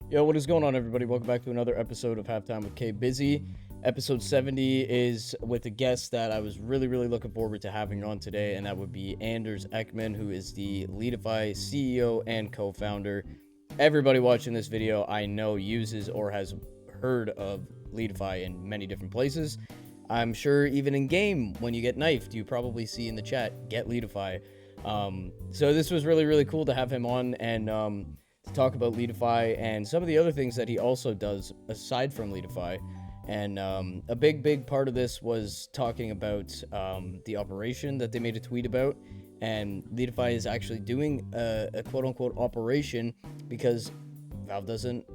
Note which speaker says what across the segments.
Speaker 1: Yo, what is going on, everybody? Welcome back to another episode of Halftime with Bizzy. Episode 70 is with a guest that I was really looking forward to having on today, and that would be Anders Ekman, who is the Leetify CEO and co-founder. Everybody watching this video, I know, uses or has heard of Leetify in many different places. I'm sure even in game, when you get knifed, you probably see in the chat, get Leetify. So this was really cool to have him on and to talk about Leetify and some of the other things that he also does aside from Leetify. And a big part of this was talking about the operation that they made a tweet about. And Leetify is actually doing a quote-unquote operation because Valve doesn't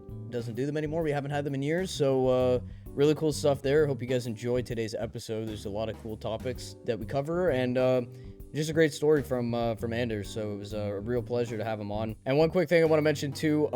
Speaker 1: do them anymore. We haven't had them in years, so really cool stuff there. Hope you guys enjoyed today's episode. There's a lot of cool topics that we cover, and just a great story from Anders. So it was a real pleasure to have him on. And one quick thing I want to mention too.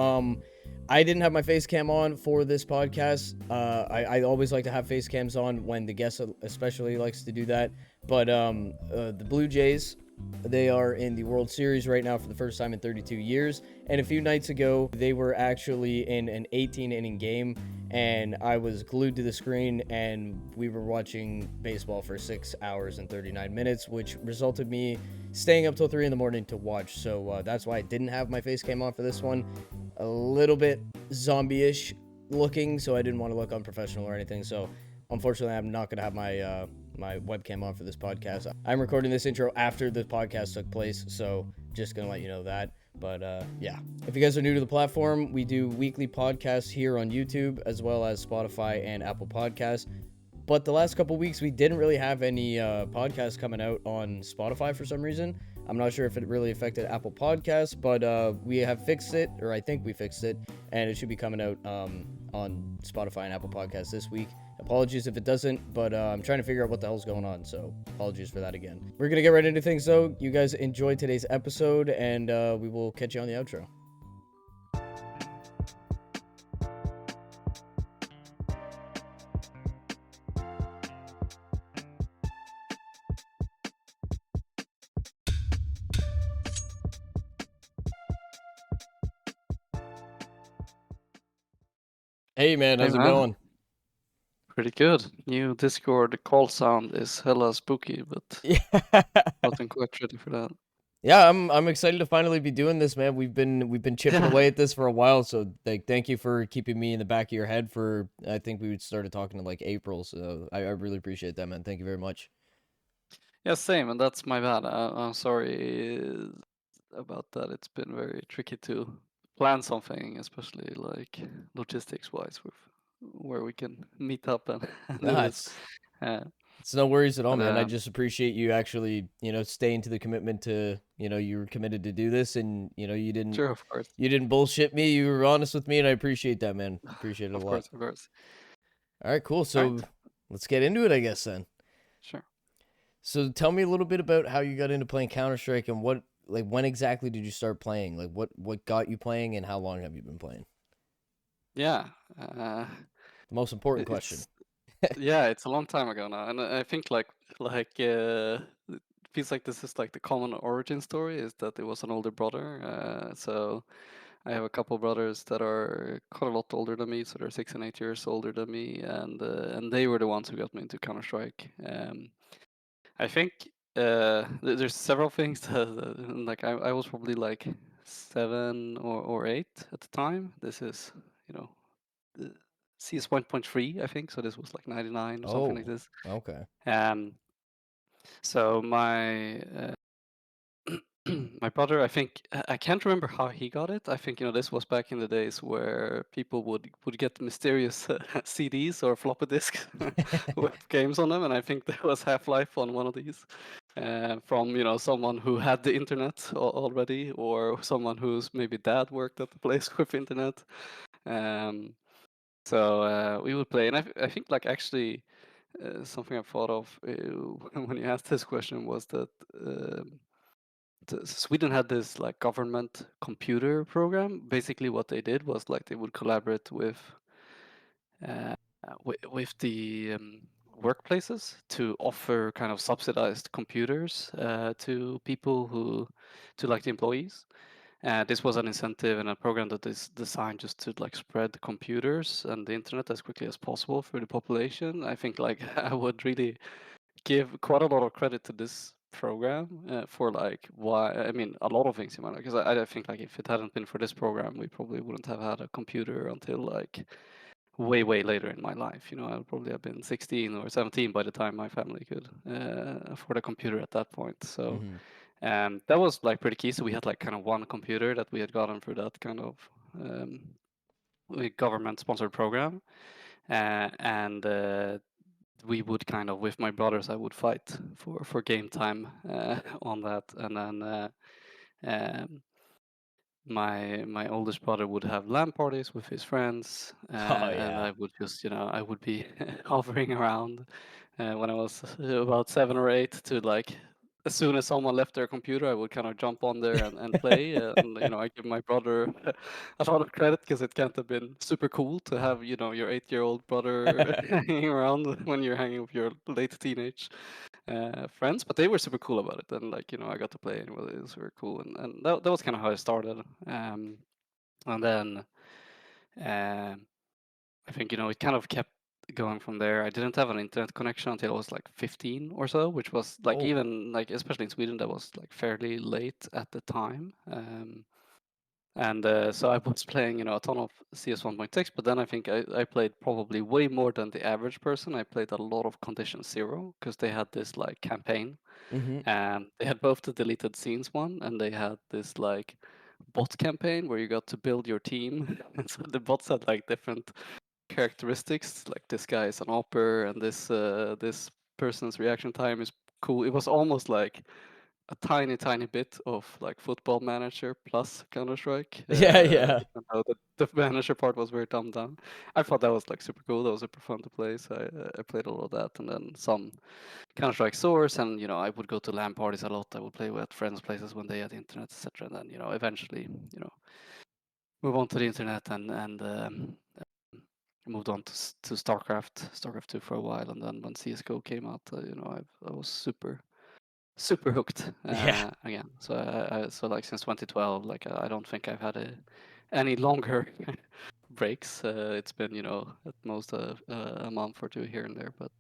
Speaker 1: I didn't have my face cam on for this podcast. I always like to have face cams on when the guest especially likes to do that. But the Blue Jays, they are in the World Series right now for the first time in 32 years. And a few nights ago, they were actually in an 18-inning game, and I was glued to the screen, and we were watching baseball for 6 hours and 39 minutes, which resulted me staying up till 3 in the morning to watch. So that's why I didn't have my face cam on for this one. A little bit zombie-ish looking, so I didn't want to look unprofessional or anything. So unfortunately, I'm not going to have my webcam on for this podcast. I'm recording this intro after the podcast took place, so just gonna let you know that. But yeah, if you guys are new to the platform, we do weekly podcasts here on YouTube as well as Spotify and Apple Podcasts. But the last couple weeks, we didn't really have any podcasts coming out on Spotify for some reason. I'm not sure if it really affected Apple Podcasts, but we have fixed it, or I think we fixed it, and it should be coming out on Spotify and Apple Podcasts this week. Apologies if it doesn't, but I'm trying to figure out what the hell's going on, so apologies for that again. We're going to get right into things, though. You guys enjoyed today's episode, and we will catch you on the outro. Hey, man, how's it going?
Speaker 2: Pretty good. New Discord call sound is hella spooky, but
Speaker 1: Yeah.
Speaker 2: wasn't quite ready for that.
Speaker 1: Yeah, I'm excited to finally be doing this, man. We've been chipping away at this for a while, so thank you for keeping me in the back of your head for I think we started talking in like April, so I really appreciate that, man. Thank you very much.
Speaker 2: Yeah, same, and that's my bad. I'm sorry about that. It's been very tricky to plan something, especially like logistics wise, with where we can meet up and, do
Speaker 1: Nah,
Speaker 2: this.
Speaker 1: it's no worries at all,
Speaker 2: But
Speaker 1: man. I just appreciate you actually, staying to the commitment to, you were committed to do this, and you
Speaker 2: sure, of course,
Speaker 1: didn't bullshit me. You were honest with me, and I appreciate that, man. Appreciate it a
Speaker 2: of
Speaker 1: lot.
Speaker 2: course, of course.
Speaker 1: All right, cool.
Speaker 2: All
Speaker 1: So
Speaker 2: right,
Speaker 1: let's get into it, I guess then.
Speaker 2: sure.
Speaker 1: So tell me a little bit about how you got into playing Counter-Strike and when exactly did you start playing? Like what got you playing and how long have you been playing?
Speaker 2: Yeah,
Speaker 1: The most important question.
Speaker 2: it's yeah, it's a long time ago now, and I think it feels like this is like the common origin story is that it was an older brother. So I have a couple brothers that are quite a lot older than me, so they're 6 and 8 years older than me, and they were the ones who got me into Counter Strike. I think there's several things like I was probably like 7 or 8 at the time. This is you know the CS 1.3, I think. So this was like 99 or something like
Speaker 1: Oh,
Speaker 2: this.
Speaker 1: okay.
Speaker 2: Um, so my my brother, I think I can't remember how he got it. I think this was back in the days where people would get mysterious CDs or floppy disks with games on them, and I think there was Half-Life on one of these from someone who had the internet already, or someone whose maybe dad worked at the place with internet. Um, so we would play, and I think like actually something I thought of when you asked this question was that Sweden had this like government computer program. Basically, what they did was like they would collaborate uh, with the workplaces to offer kind of subsidized computers to people to like the employees. This was an incentive and a program that is designed just to like spread computers and the internet as quickly as possible through the population. I think like I would really give quite a lot of credit to this program for like why I mean a lot of things in my life, because I think like if it hadn't been for this program, we probably wouldn't have had a computer until like way later in my life. You know, I would probably have been 16 or 17 by the time my family could afford a computer at that point. So
Speaker 1: Mm-hmm.
Speaker 2: that was like pretty key. So we had like kind of one computer that we had gotten through that kind of government sponsored program, and we would kind of with my brothers I would fight for game time on that, and then um, my oldest brother would have LAN parties with his friends,
Speaker 1: Oh
Speaker 2: and
Speaker 1: yeah.
Speaker 2: I would just I would be hovering around when I was about 7 or 8 to like as soon as someone left their computer I would kind of jump on there and play, and I give my brother a lot of credit because it can't have been super cool to have your 8-year-old brother hanging around when you're hanging with your late teenage friends, but they were super cool about it, and like I got to play and it was very cool, and that was kind of how I started, and then um, I think it kind of kept going from there. I didn't have an internet connection until I was like 15 or so, which was like
Speaker 1: Oh.
Speaker 2: even like especially in Sweden that was like fairly late at the time. And so I was playing, a ton of CS 1.6, but then I think I played probably way more than the average person. I played a lot of Condition Zero because they had this like campaign.
Speaker 1: Mm-hmm.
Speaker 2: They had both the deleted scenes one, and they had this like bot campaign where you got to build your team. And so the bots had like different characteristics. Like this guy is an opper, and this person's reaction time is cool. It was almost like a tiny bit of like Football Manager plus Counter Strike.
Speaker 1: Yeah, yeah.
Speaker 2: Even though the manager part was very dumbed down. I thought that was like super cool. That was super fun to play. So I played a lot of that, and then some Counter Strike Source, and I would go to LAN parties a lot. I would play with friends' places when they had internet, etc. And then eventually move on to the internet, and moved on to Starcraft 2 for a while, and then when CS:GO came out, I was super hooked
Speaker 1: Yeah.
Speaker 2: again. So so like since 2012, like I don't think I've had any longer breaks. It's been at most a month or two here and there, but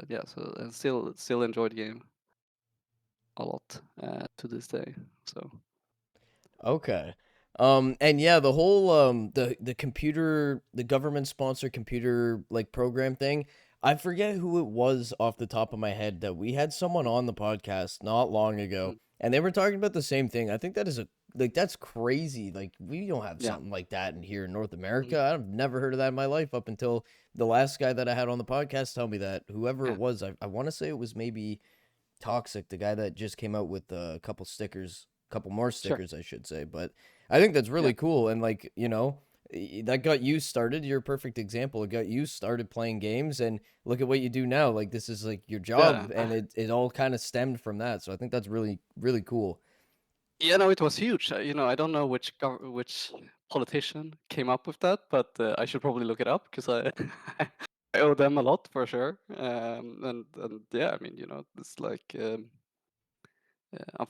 Speaker 2: yeah. So and still enjoy the game a lot to this day. So
Speaker 1: Okay. And yeah, the whole the computer, the government sponsored computer like program thing, I forget who it was off the top of my head that we had someone on the podcast not long ago,
Speaker 2: mm,
Speaker 1: and they were talking about the same thing. I think that is a like that's crazy. Like we don't have
Speaker 2: yeah.
Speaker 1: something like that in here in North
Speaker 2: Mhm.
Speaker 1: America. I've never heard of that in my life up until the last guy that I had on the podcast tell me that. Whoever it
Speaker 2: Yeah.
Speaker 1: was, I want to say it was maybe Toxic, the guy that just came out with a couple stickers, couple more
Speaker 2: Sure.
Speaker 1: stickers, I should say. But I think that's
Speaker 2: Yeah.
Speaker 1: really cool. And like, that got you started. You're a perfect example. It got you started playing games and look at what you do now. Like this is like your
Speaker 2: Yeah.
Speaker 1: job and it all kind of stemmed from that. So I think that's really, really cool.
Speaker 2: Yeah, no, it was huge. I don't know which politician came up with that, but I should probably look it up because I I owe them a lot for sure. And yeah, I mean, it's like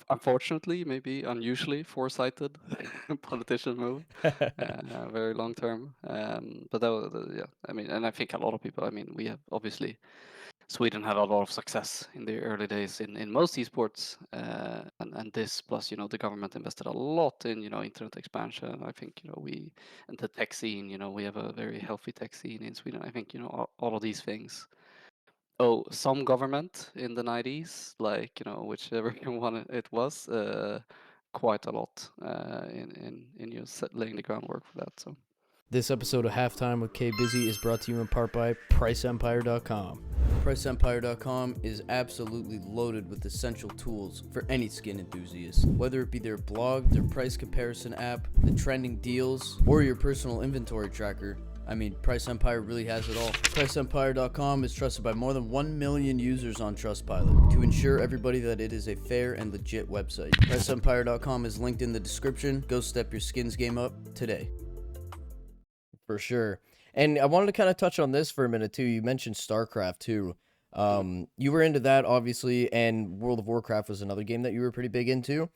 Speaker 2: unfortunately, maybe unusually foresighted politician move, very long term. But that was yeah. I mean, and I think a lot of people. I mean, we have obviously Sweden had a lot of success in the early days in most esports, and this plus the government invested a lot in internet expansion. I think we and the tech scene. We have a very healthy tech scene in Sweden. I think all of these things. Oh, some government in the 90s, like whichever one it was, quite a lot in laying the groundwork for that. So.
Speaker 1: This episode of Halftime with K Bizzy is brought to you in part by Pricempire.com. Pricempire.com is absolutely loaded with essential tools for any skin enthusiast. Whether it be their blog, their price comparison app, the trending deals, or your personal inventory tracker, I mean, Price Empire really has it all. Pricempire.com is trusted by more than 1 million users on Trustpilot to ensure everybody that it is a fair and legit website. Pricempire.com is linked in the description. Go step your skins game up today. For sure. And I wanted to kind of touch on this for a minute too. You mentioned StarCraft too.
Speaker 2: Mhm.
Speaker 1: You were into that obviously, and World of Warcraft was another game that you were pretty big into.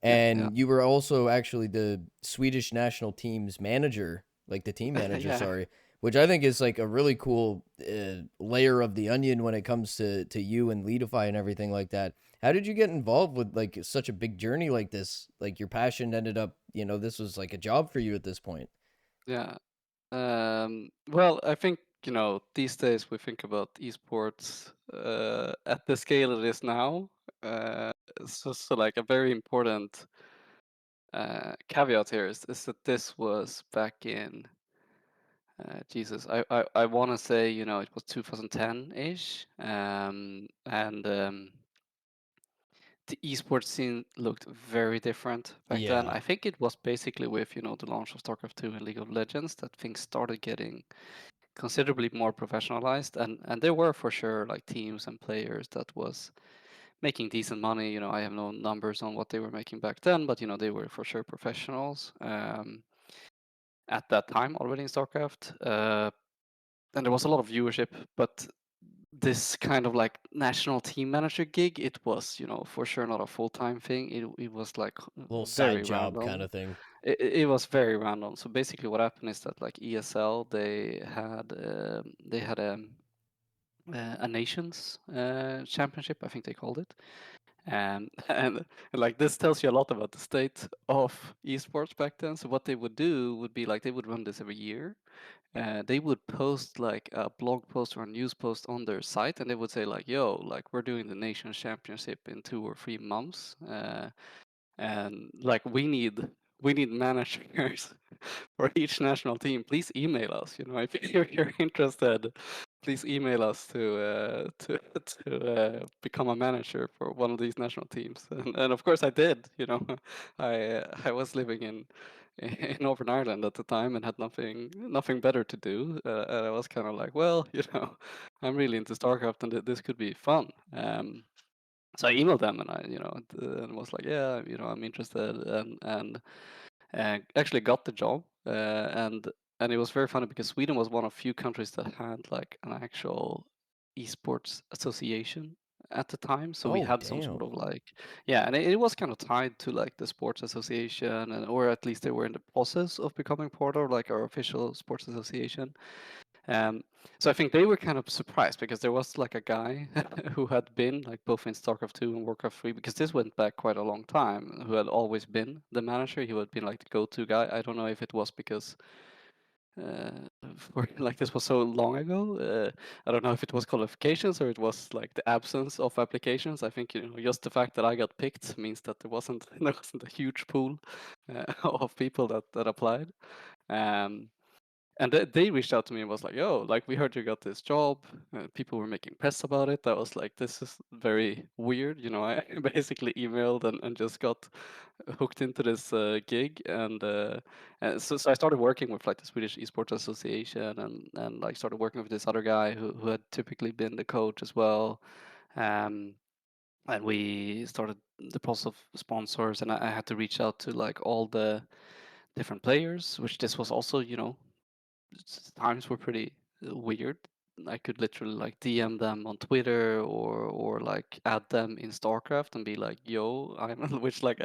Speaker 2: Yeah.
Speaker 1: and you were also actually the Swedish national team's manager, like the team manager,
Speaker 2: Yeah.
Speaker 1: sorry, which I think is like a really cool layer of the onion when it comes to you and Leetify and everything like that. How did you get involved with like such a big journey like this? Like your passion ended up, this was like a job for you at this point.
Speaker 2: Yeah. Well, I think, these days we think about esports at the scale it is now. Uh, so like a very important caveat here is that this was back in Jesus. I want to say, it was 2010-ish, and the esports scene looked very different back then.
Speaker 1: Yeah.
Speaker 2: I think it was basically with, the launch of Starcraft 2 and League of Legends that things started getting considerably more professionalized, and there were for sure like teams and players that was making decent money. I have no numbers on what they were making back then, but they were for sure professionals at that time already in StarCraft. And there was a lot of viewership, but this kind of like national team manager gig, it was, for sure not a full-time thing. It was like
Speaker 1: Little side
Speaker 2: very
Speaker 1: job kind
Speaker 2: random.
Speaker 1: of thing.
Speaker 2: It was very random. So basically, what happened is that like ESL, they had a nations championship, I think they called it, and like this tells you a lot about the state of esports back then. So what they would do would be like they would run this every year. They would post like a blog post or a news post on their site, and they would say like, "Yo, like we're doing the nations championship in 2 or 3 months, and like we need managers for each national team. Please email us. If you're interested, please email us to become a manager for one of these national teams." And of course I did. I was living in Northern Ireland at the time and had nothing better to do. And I was kind of like, well, I'm really into StarCraft and this could be fun. So I emailed them and and was like, yeah, I'm interested, and actually got the job. And it was very funny because Sweden was one of few countries that had like an actual esports association at the time. So we
Speaker 1: Oh,
Speaker 2: had some sort
Speaker 1: damn.
Speaker 2: of like, yeah, and it was kind of tied to like the sports association, and or at least they were in the process of becoming part of like our official sports association. Um, so I think they were kind of surprised because there was like a guy who had been like both in StarCraft 2 and Warcraft 3, because this went back quite a long time, who had always been the manager. He had been like the go-to guy. I don't know if it was because for like this was so long ago. I don't know if it was qualifications or it was like the absence of applications. I think just the fact that I got picked means that there wasn't there wasn't a huge pool of people that applied. Um, and they reached out to me and was like, "Yo, like we heard you got this job." People were making press about it. I was like, "This is very weird." I basically emailed and just got hooked into this gig, and so I started working with like the Swedish Esports Association, and like started working with this other guy who had typically been the coach as well. Um, and we started the process of sponsors, and I had to reach out to like all the different players, which this was also, times were pretty weird. I could literally like DM them on Twitter or like add them in StarCraft and be like, "Yo, I'm," which like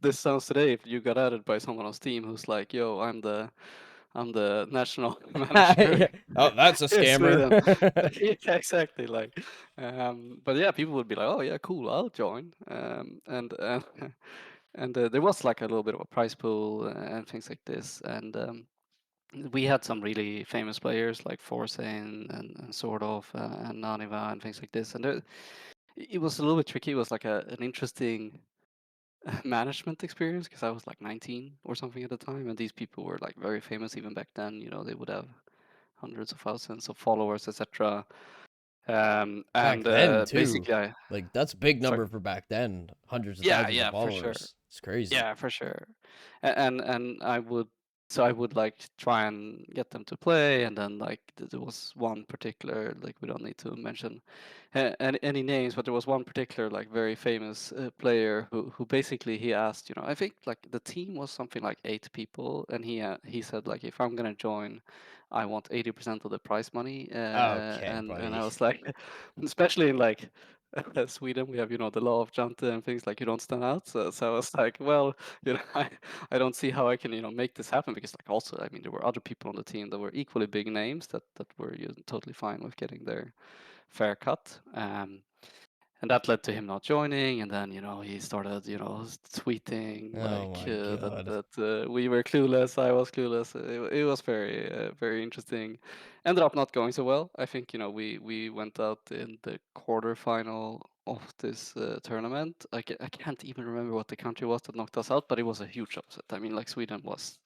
Speaker 2: this sounds today if you got added by someone on Steam who's like, "Yo, I'm the national manager
Speaker 1: Yeah. Oh, that's a
Speaker 2: in
Speaker 1: scammer.
Speaker 2: Sweden." Yeah, exactly. Like, but yeah, people would be like, "Oh yeah, cool, I'll join." And there was like a little bit of a prize pool and things like this, and we had some really famous players like Forsain and sort of and Naniva and things like this, and it was a little bit tricky. It was like an interesting management experience because I was like 19 or something at the time, and these people were like very famous even back then. They would have hundreds of thousands of followers, etc.
Speaker 1: Back
Speaker 2: And
Speaker 1: then too.
Speaker 2: basically, I
Speaker 1: Like that's a big
Speaker 2: sorry.
Speaker 1: number for back then. Hundreds of
Speaker 2: Yeah,
Speaker 1: thousands of
Speaker 2: yeah, for sure.
Speaker 1: followers. It's crazy.
Speaker 2: Yeah, for sure. And I would like try and get them to play, and then like there was one particular, like we don't need to mention any names, but there was one particular like very famous player who basically he asked, I think like the team was something like 8 people, and he said like, if I'm gonna join, I want 80% of the prize money,
Speaker 1: Okay,
Speaker 2: and I
Speaker 1: buddy.
Speaker 2: was like, especially in like Sweden, we have, the law of Jante and things like you don't stand out. So I was like, well, I don't see how I can, make this happen because like also, I mean, there were other people on the team that were equally big names that were totally fine with getting their fair cut. And that led to him not joining, and then he started tweeting
Speaker 1: Oh
Speaker 2: like
Speaker 1: my god.
Speaker 2: we were clueless, I was clueless. It was very very interesting. Ended up not going so well. I think we went out in the quarterfinal of this tournament. I can't even remember what the country was that knocked us out, but it was a huge upset. I mean, like Sweden was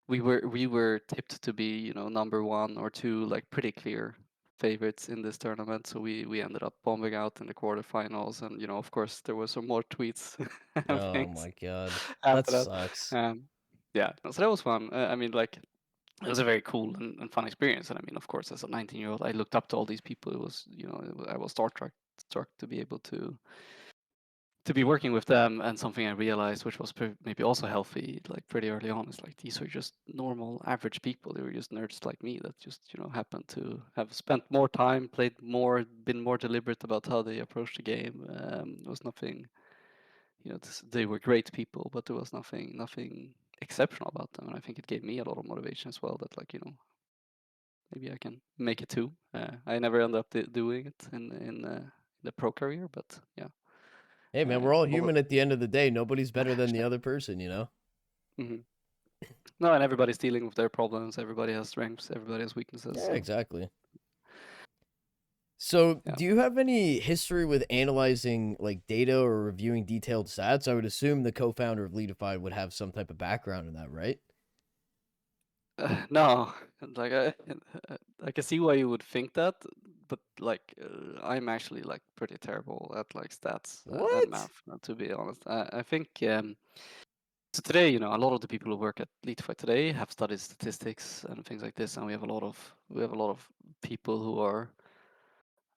Speaker 2: we were tipped to be number one or two, like pretty clear favorites in this tournament. So we ended up bombing out in the quarterfinals, and of course there were some more tweets and
Speaker 1: Oh
Speaker 2: things
Speaker 1: my god. That
Speaker 2: after that.
Speaker 1: sucks.
Speaker 2: Yeah, so that was fun. I mean, like it was a very cool and fun experience. And I mean, of course, as a 19-year-old, I looked up to all these people. It was I was struck to be able to be working with them. And something I realized, which was maybe also healthy, like pretty early on, is like these were just normal average people. They were just nerds like me that just happened to have spent more time, played more, been more deliberate about how they approach the game. It was nothing, they were great people, but there was nothing exceptional about them. And I think it gave me a lot of motivation as well, that like maybe I can make it too. I never ended up doing it in the pro career, but yeah.
Speaker 1: Hey man, we're all
Speaker 2: All the
Speaker 1: human at the end of the day. Nobody's better than the
Speaker 2: Sure.
Speaker 1: other person, you know?
Speaker 2: Mhm. No, and everybody's dealing with their problems. Everybody has strengths. Everybody has weaknesses.
Speaker 1: Yeah,
Speaker 2: So
Speaker 1: exactly. So,
Speaker 2: yeah.
Speaker 1: do you have any history with analyzing like data or reviewing detailed stats? I would assume the co-founder of Leetify would have some type of background in that, right?
Speaker 2: No, like I can see why you would think that, but like I'm actually like pretty terrible at like stats and
Speaker 1: What?
Speaker 2: math, to be honest. I think so today, a lot of the people who work at Leetify today have studied statistics and things like this, and we have a lot of people who are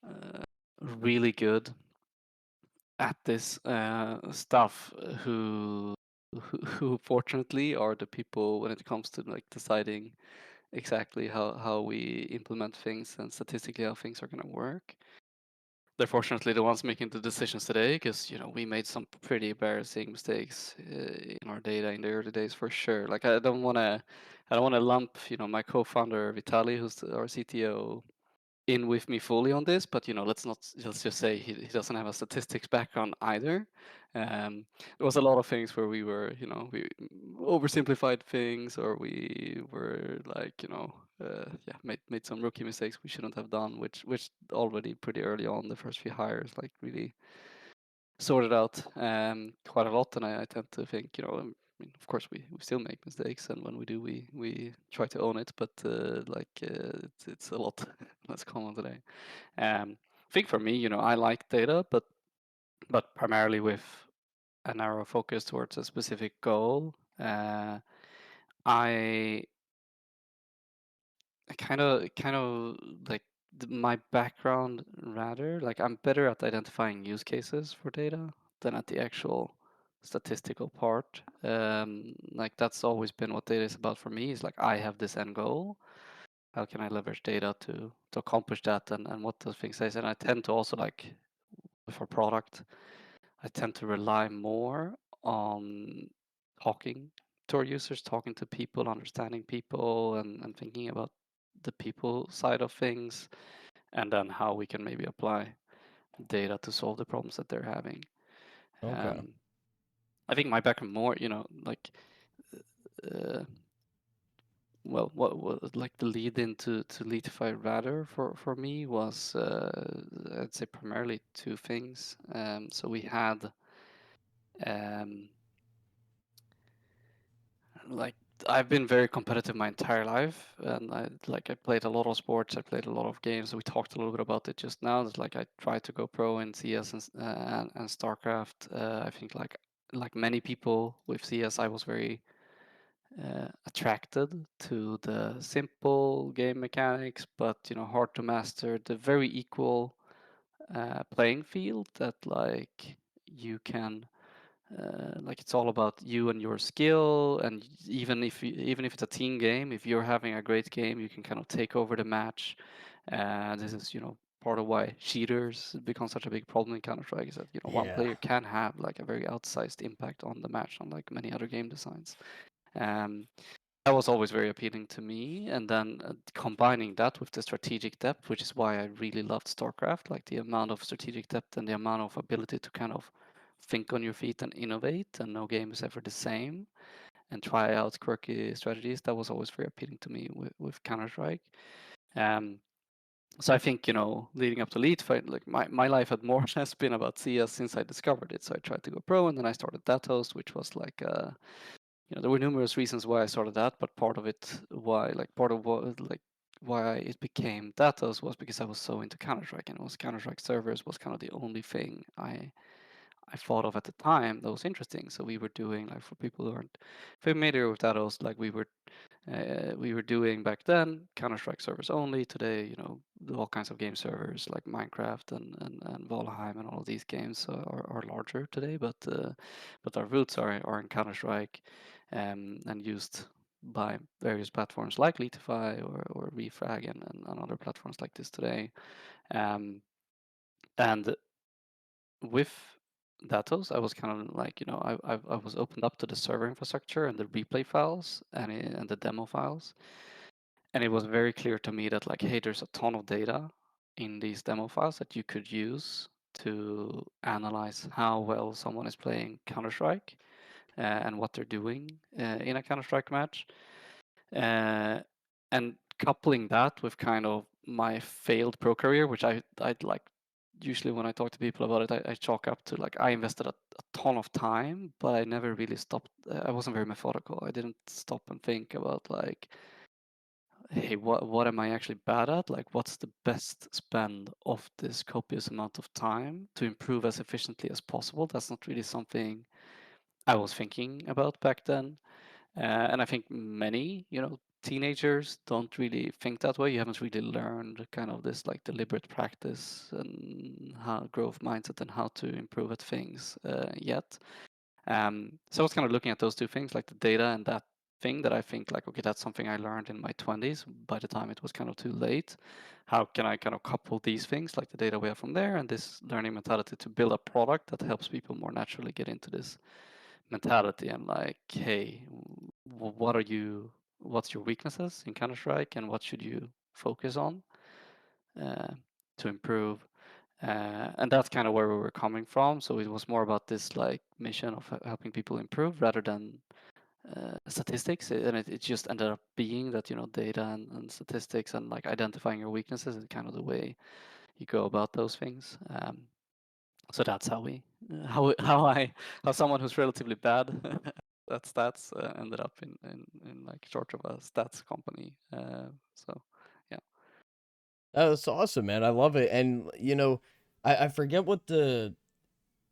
Speaker 2: uh, really good at this stuff who fortunately are the people when it comes to like deciding exactly how we implement things and statistically how things are going to work. They're fortunately the ones making the decisions today, because we made some pretty embarrassing mistakes in our data in the early days for sure. Like I don't want to lump my co-founder Vitali, who's our CTO, in with me fully on this, but let's just say he doesn't have a statistics background either. There was a lot of things where we oversimplified things, or we were like yeah, made some rookie mistakes we shouldn't have done, which already pretty early on the first few hires like really sorted out quite a lot. And I tend to think I mean, of course, we still make mistakes, and when we do, we try to own it. But it's a lot less common today. I think for me, I like data, but primarily with a narrow focus towards a specific goal. I kind of like my background rather like I'm better at identifying use cases for data than at the actual statistical part. Like that's always been what data is about for me. Is like I have this end goal. How can I leverage data to accomplish that, and what those things is. And I tend to also like with our product, I tend to rely more on talking to our users, talking to people, understanding people, and thinking about the people side of things, and then how we can maybe apply data to solve the problems that they're having.
Speaker 1: Okay.
Speaker 2: Um, I think my background more, like, uh, well, what like the lead into to Leetify rather for me was, I'd say primarily two things. So we had um, like I've been very competitive my entire life, and I played a lot of sports. I played a lot of games. We talked a little bit about it just now. It's like I tried to go pro in CS and Starcraft. I think like many people with CS, I was very attracted to the simple game mechanics, but hard to master. The very equal playing field that like you can like it's all about you and your skill. And even if it's a team game, if you're having a great game, you can kind of take over the match. This is part of why cheaters become such a big problem in Counter-Strike is that, you know, one
Speaker 1: Yeah.
Speaker 2: player can have like a very outsized impact on the match, unlike many other game designs. Um, that was always very appealing to me. And then combining that with the strategic depth, which is why I really loved StarCraft, like the amount of strategic depth and the amount of ability to kind of think on your feet and innovate, and no game is ever the same, and try out quirky strategies. That was always very appealing to me with Counter-Strike. Um, so I think, you know, leading up to Leetify, like my life had more or less been about CS since I discovered it. So I tried to go pro, and then I started that host, which was like you know, there were numerous reasons why I started that, but part of it, part of what, why it became Datos was because I was so into Counter-Strike, and it was Counter-Strike servers was kind of the only thing I thought of at the time that was interesting. So we were doing, like, for people who aren't familiar with Datos, like we were doing back then Counter-Strike servers only. Today, you know, all kinds of game servers like Minecraft and Valheim and all of these games are larger today, but our roots are in Counter-Strike, and used by various platforms like Leetify or Refrag and other platforms like this today. Um, and with Datos, I was kind of like, you know, I was opened up to the server infrastructure and the replay files and the demo files. And it was very clear to me that, like, hey, there's a ton of data in these demo files that you could use to analyze how well someone is playing Counter-Strike and what they're doing in a Counter-Strike match. Uh, and coupling that with kind of my failed pro career, which I'd like, usually when I talk to people about it, I chalk up to, like, I invested a ton of time, but I never really stopped. I wasn't very methodical. I didn't stop and think about, like, hey, what am I actually bad at? Like, what's the best spend of this copious amount of time to improve as efficiently as possible? That's not really something I was thinking about back then. And I think many, you know, teenagers don't really think that way. You haven't really learned kind of this, like, deliberate practice and how growth mindset and how to improve at things yet. So I was kind of looking at those two things, like the data and that thing that I think, like, okay, that's something I learned in my 20s. By the time it was kind of too late, how can I kind of couple these things, like the data we have from there and this learning mentality, to build a product that helps people more naturally get into this mentality and, like, hey, what are you, what's your weaknesses in Counter-Strike and what should you focus on uh, to improve? And that's kind of where we were coming from. So it was more about this, like, mission of helping people improve rather than statistics. And it just ended up being that, you know, data and statistics and, like, identifying your weaknesses is kind of the way you go about those things. So that's how we, how someone who's relatively bad at stats ended up in like sort of a stats company. So yeah.
Speaker 1: That's awesome, man. I love it. And you know, I forget what the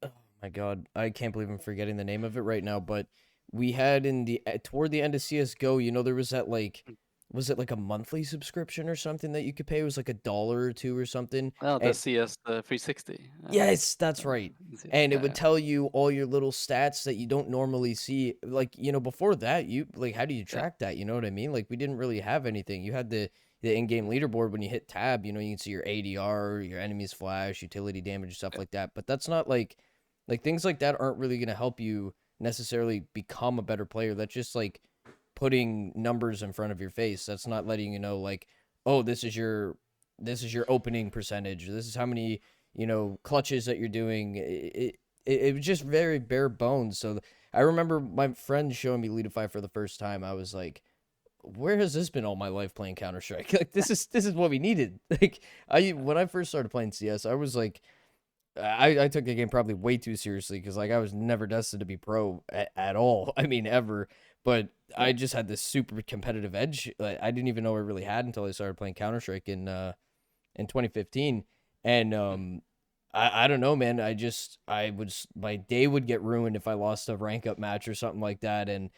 Speaker 1: oh my god, I can't believe I'm forgetting the name of it right now, but we had in the toward the end of CS:GO, you know, there was that, like, was it like a monthly subscription or something that you could pay? It was like $1 or 2 or something.
Speaker 2: Oh, the
Speaker 1: And
Speaker 2: CS 360.
Speaker 1: yes, that's right. And it
Speaker 2: Yeah,
Speaker 1: would
Speaker 2: yeah,
Speaker 1: tell you all your little stats that you don't normally see. Like, you know, before that, you like, how do you
Speaker 2: yeah,
Speaker 1: track that? You know what I mean? Like, we didn't really have anything. You had the in-game leaderboard when you hit tab, you know, you can see your ADR, your enemies flash, utility damage, stuff
Speaker 2: yeah,
Speaker 1: like that. But that's not like things like that aren't really going to help you necessarily become a better player. That's just like putting numbers in front of your face. That's not letting you know, like, oh, this is your opening percentage. This is how many, you know, clutches that you're doing. It was just very bare bones. So I remember my friend showing me Leetify for the first time. I was like, where has this been all my life playing Counter Strike? Like, this is what we needed. Like, I when I first started playing CS, I was like, I took the game probably way too seriously because, like, I was never destined to be pro at all. I mean, ever. But
Speaker 2: yeah.
Speaker 1: I just had this super competitive edge. Like, I didn't even know I really had until I started playing Counter Strike in 2015. And I don't know, man. My day would get ruined if I lost a rank up match or something like that. And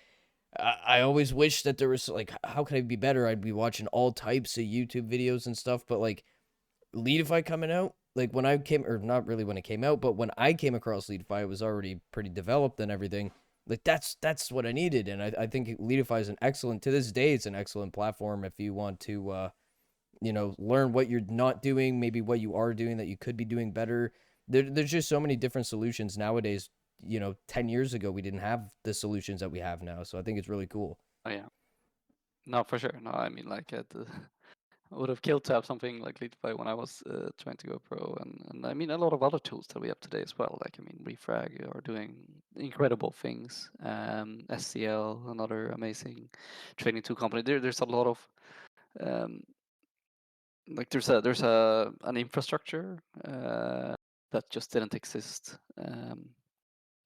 Speaker 1: I always wish that there was, like, how could I be better? I'd be watching all types of YouTube videos and stuff, but, like, Leadify coming out, like, when I came, or not really when it came out, but when I came across Leadify, it was already pretty developed and everything. Like, that's what I needed, and I think Leadify is an excellent, to this day, it's an excellent platform if you want to learn what you're not doing, maybe what you are doing that you could be doing better. There's just so many different solutions nowadays. 10 years ago, we didn't have the solutions that we have now. So I think it's really cool.
Speaker 2: Oh yeah. No, for sure. No, I mean, like, I would have killed to have something like Leetify when I was trying to go pro, and I mean a lot of other tools that we have today as well. Like, I mean, Refrag are doing incredible things. SCL, another amazing training tool company. There's a lot of um, like there's an infrastructure that just didn't exist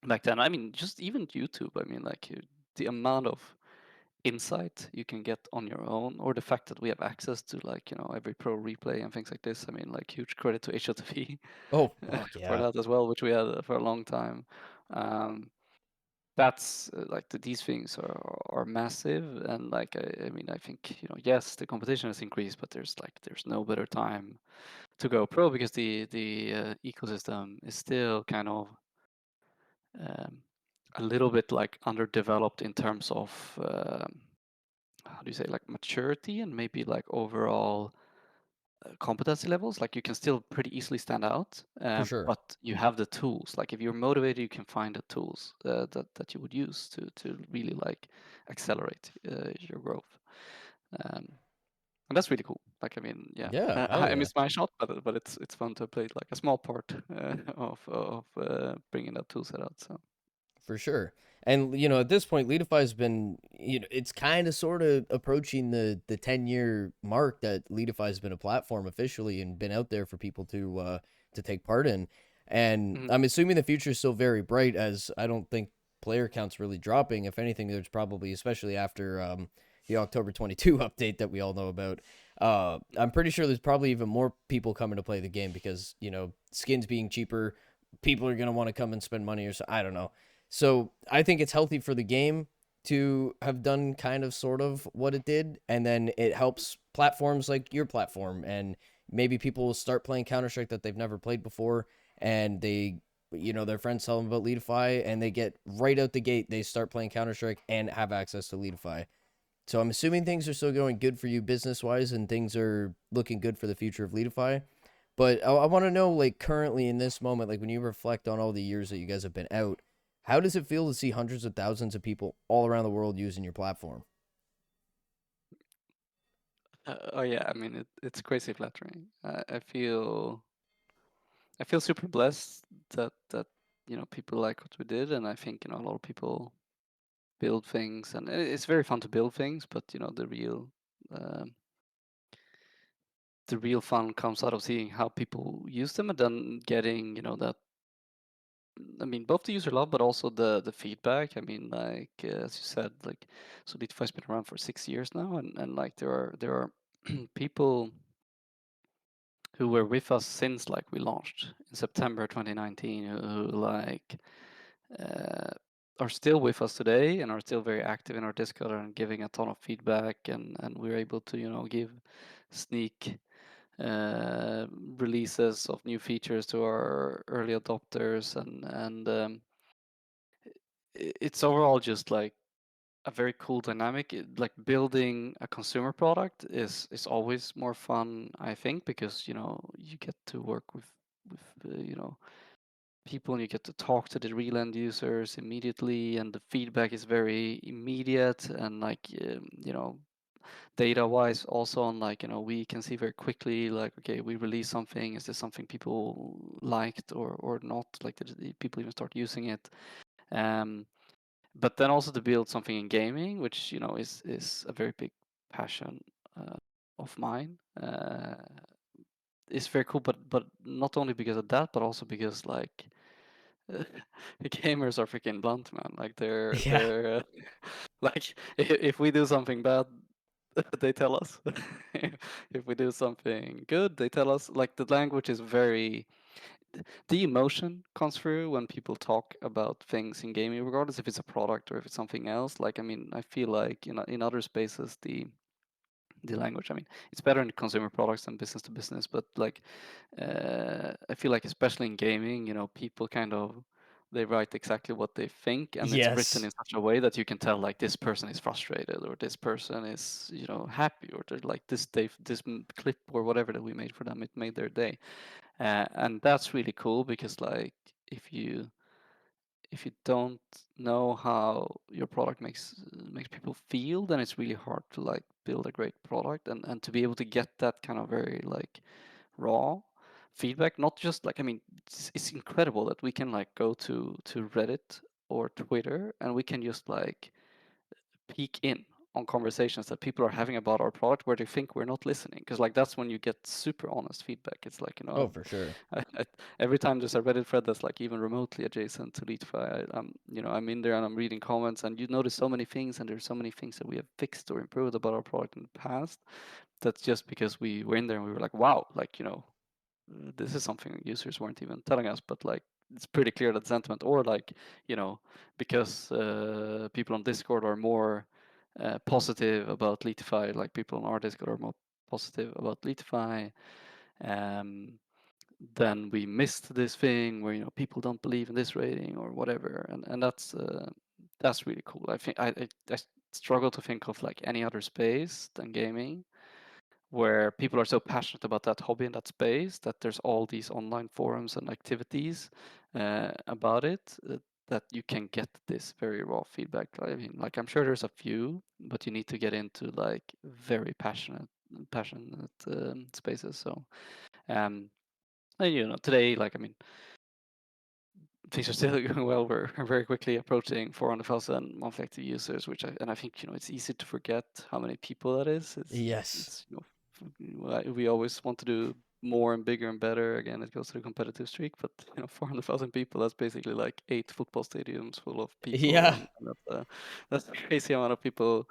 Speaker 2: back then. I mean, just even YouTube. I mean, like the amount of insight you can get on your own, or the fact that we have access to, like, every pro replay and things like this. I mean, like, huge credit to HLTV
Speaker 1: Oh, fuck
Speaker 2: for
Speaker 1: yeah,
Speaker 2: that as well, which we had for a long time. That's like these things are massive, and like I mean, I think, yes, the competition has increased, but there's no better time to go pro, because the ecosystem is still kind of um, a little bit like underdeveloped in terms of how do you say, like, maturity, and maybe like overall competency levels. Like, you can still pretty easily stand out,
Speaker 1: for sure.
Speaker 2: but you have the tools. Like, if you're motivated, you can find the tools that you would use to really like accelerate your growth. Um, and that's really cool. Like, I mean, yeah,
Speaker 1: Yeah, hell
Speaker 2: I
Speaker 1: yeah.
Speaker 2: miss my shot, but it's fun to play like a small part of bringing that tool set out. So
Speaker 1: For sure. And at this point, Leetify's been, it's kind of sort of approaching the 10-year mark that Leetify's been a platform officially and been out there for people to take part in. And
Speaker 2: mhm.
Speaker 1: I'm assuming the future is still very bright, as I don't think player counts really dropping. If anything, there's probably, especially after the October 22 update that we all know about. I'm pretty sure there's probably even more people coming to play the game because, skins being cheaper, people are going to want to come and spend money, or so. I don't know. So I think it's healthy for the game to have done kind of sort of what it did, and then it helps platforms like your platform, and maybe people will start playing Counter Strike that they've never played before, and their friends tell them about Leetify, and they get right out the gate, they start playing Counter Strike and have access to Leetify. So I'm assuming things are still going good for you business wise, and things are looking good for the future of Leetify. But I want to know, like, currently in this moment, like when you reflect on all the years that you guys have been out, how does it feel to see hundreds of thousands of people all around the world using your platform?
Speaker 2: Oh yeah, I mean, it's crazy flattering. I feel super blessed that people like what we did, and I think a lot of people build things, and it's very fun to build things, but um, the real fun comes out of seeing how people use them, and then getting that. I mean, both the user love, but also the feedback. I mean, like, as you said, like, so Leetify's been around for 6 years now, and like there are people who were with us since like we launched in September 2019, who like uh, are still with us today and are still very active in our Discord and giving a ton of feedback, and we're able to give sneak uh, releases of new features to our early adopters, and it's overall just like a very cool dynamic. Like, building a consumer product is always more fun, I think, because you get to work with people, and you get to talk to the real end users immediately, and the feedback is very immediate, and like data wise also, on like we can see very quickly, like, okay, we release something, is this something people liked or not, like did the people even start using it. um but then also to build something in gaming, which is a very big passion of mine, is very cool. But not only because of that, but also because, like, the gamers are freaking blunt, man. Like,
Speaker 1: Yeah.
Speaker 2: they're like, if we do something bad, they tell us. If we do something good, they tell us. Like, the language is very, the emotion comes through when people talk about things in gaming, regardless if it's a product or if it's something else. Like, I mean, I feel like in other spaces, the language, I mean, it's better in consumer products than business to business, but like I feel like especially in gaming, people kind of they write exactly what they think, and it's written
Speaker 1: Yes.
Speaker 2: in such a way that you can tell like this person is frustrated, or this person is, you know, happy, or they're like clip or whatever that we made for them, it made their day. And that's really cool because like if you if you don't know how your product makes people feel, then it's really hard to like build a great product. And to be able to get that kind of very like raw feedback, not just like, I mean, it's incredible that we can like go to Reddit or Twitter, and we can just like peek in on conversations that people are having about our product where they think we're not listening, because like that's when you get super honest feedback. It's like, you
Speaker 1: Oh,
Speaker 2: know,
Speaker 1: for sure.
Speaker 2: I, every time there's a Reddit thread that's like even remotely adjacent to Leetify, you know, I'm in there and I'm reading comments, and you notice so many things, and there's so many things that we have fixed or improved about our product in the past. That's just because we were in there and we were like, wow, like, you know, this is something users weren't even telling us, but like it's pretty clear that sentiment, or like, you know, because people on Discord are more positive about Leetify, like people on our Discord are more positive about Leetify. Um, then we missed this thing where, you know, people don't believe in this rating or whatever, and that's really cool. I think I struggle to think of like any other space than gaming where people are so passionate about that hobby and that space that there's all these online forums and activities about it, that you can get this very raw feedback. I mean, like I'm sure there's a few, but you need to get into like very passionate spaces. So um, and, you know, today, like, I mean, things are still going well. We're very quickly approaching 400,000 monthly active users, and I think, you know, it's easy to forget how many people that is.
Speaker 1: Yes.
Speaker 2: It's you know, we always want to do more and bigger and better. Again, it goes to the competitive streak, but you know, 400,000 people, that's basically like 8 football stadiums full of people,
Speaker 1: Yeah.
Speaker 2: and that's a crazy amount of people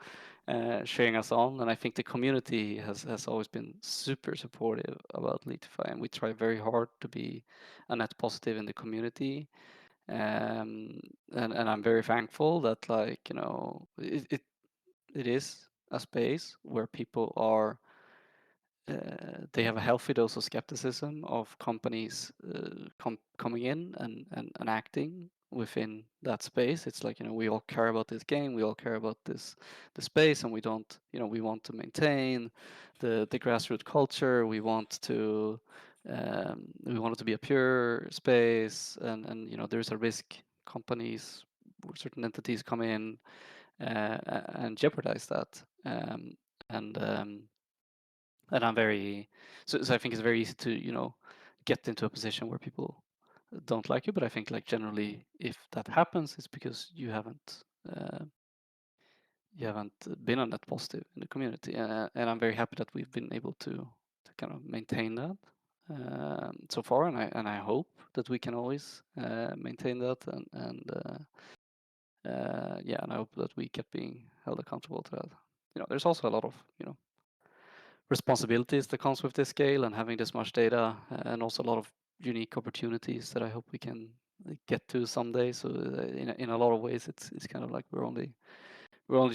Speaker 2: cheering us on. And I think the community has always been super supportive about Leetify, and we try very hard to be a net positive in the community. um, and I'm very thankful that, like, you know, it is a space where people are they have a healthy dose of skepticism of companies coming in and acting within that space. It's like, you know, we all care about this game, we all care about the space, and we don't, you know, we want to maintain the grassroots culture. We want it to be a pure space, and you know, there's a risk companies or certain entities come in and jeopardize that. And and I'm very so I think it's very easy to, you know, get into a position where people don't like you. But I think, like, generally, if that happens, it's because you haven't been on that positive in the community, and I'm very happy that we've been able to kind of maintain that so far, and I hope that we can always maintain that, and yeah, and I hope that we keep being held accountable to that. You know, there's also a lot of, you know, responsibilities that comes with this scale and having this much data, and also a lot of unique opportunities that I hope we can get to someday. So in a lot of ways, it's kind of like we're only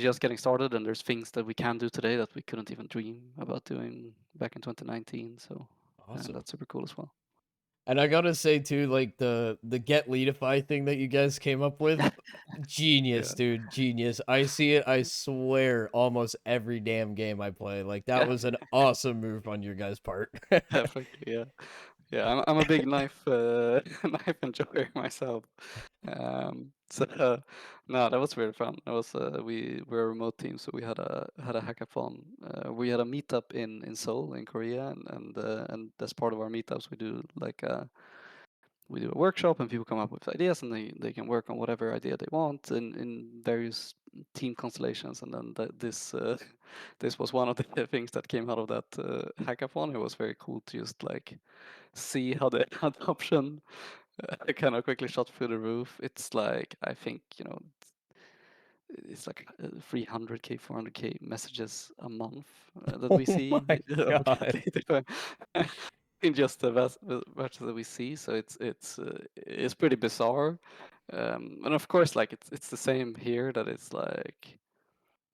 Speaker 2: just getting started, and there's things that we can do today that we couldn't even dream about doing back in 2019. So and
Speaker 1: Awesome.
Speaker 2: that's super cool as well.
Speaker 1: And I gotta say too, like the get leadify thing that you guys came up with,
Speaker 2: Yeah,
Speaker 1: genius, dude, genius. I see it, I swear, almost every damn game I play. Like that
Speaker 2: yeah,
Speaker 1: was an awesome move on your guys' part.
Speaker 2: definitely, yeah. Yeah, I'm a big knife knife enjoyer myself. So no, that was very fun. That was we're a remote team, so we had a hackathon. We had a meetup in Seoul in Korea, and as part of our meetups, we do a workshop, and people come up with ideas, and they can work on whatever idea they want in various team constellations. And then this was one of the things that came out of that hackathon. It was very cool to just like see how the adoption kind of quickly shot through the roof. It's like, I think, you know, it's like 300k, 400k messages a month that we
Speaker 1: Oh
Speaker 2: see
Speaker 1: my
Speaker 2: about
Speaker 1: god.
Speaker 2: Leetify in just the batches that we see. So it's pretty bizarre. And of course, like it's the same here, that it's like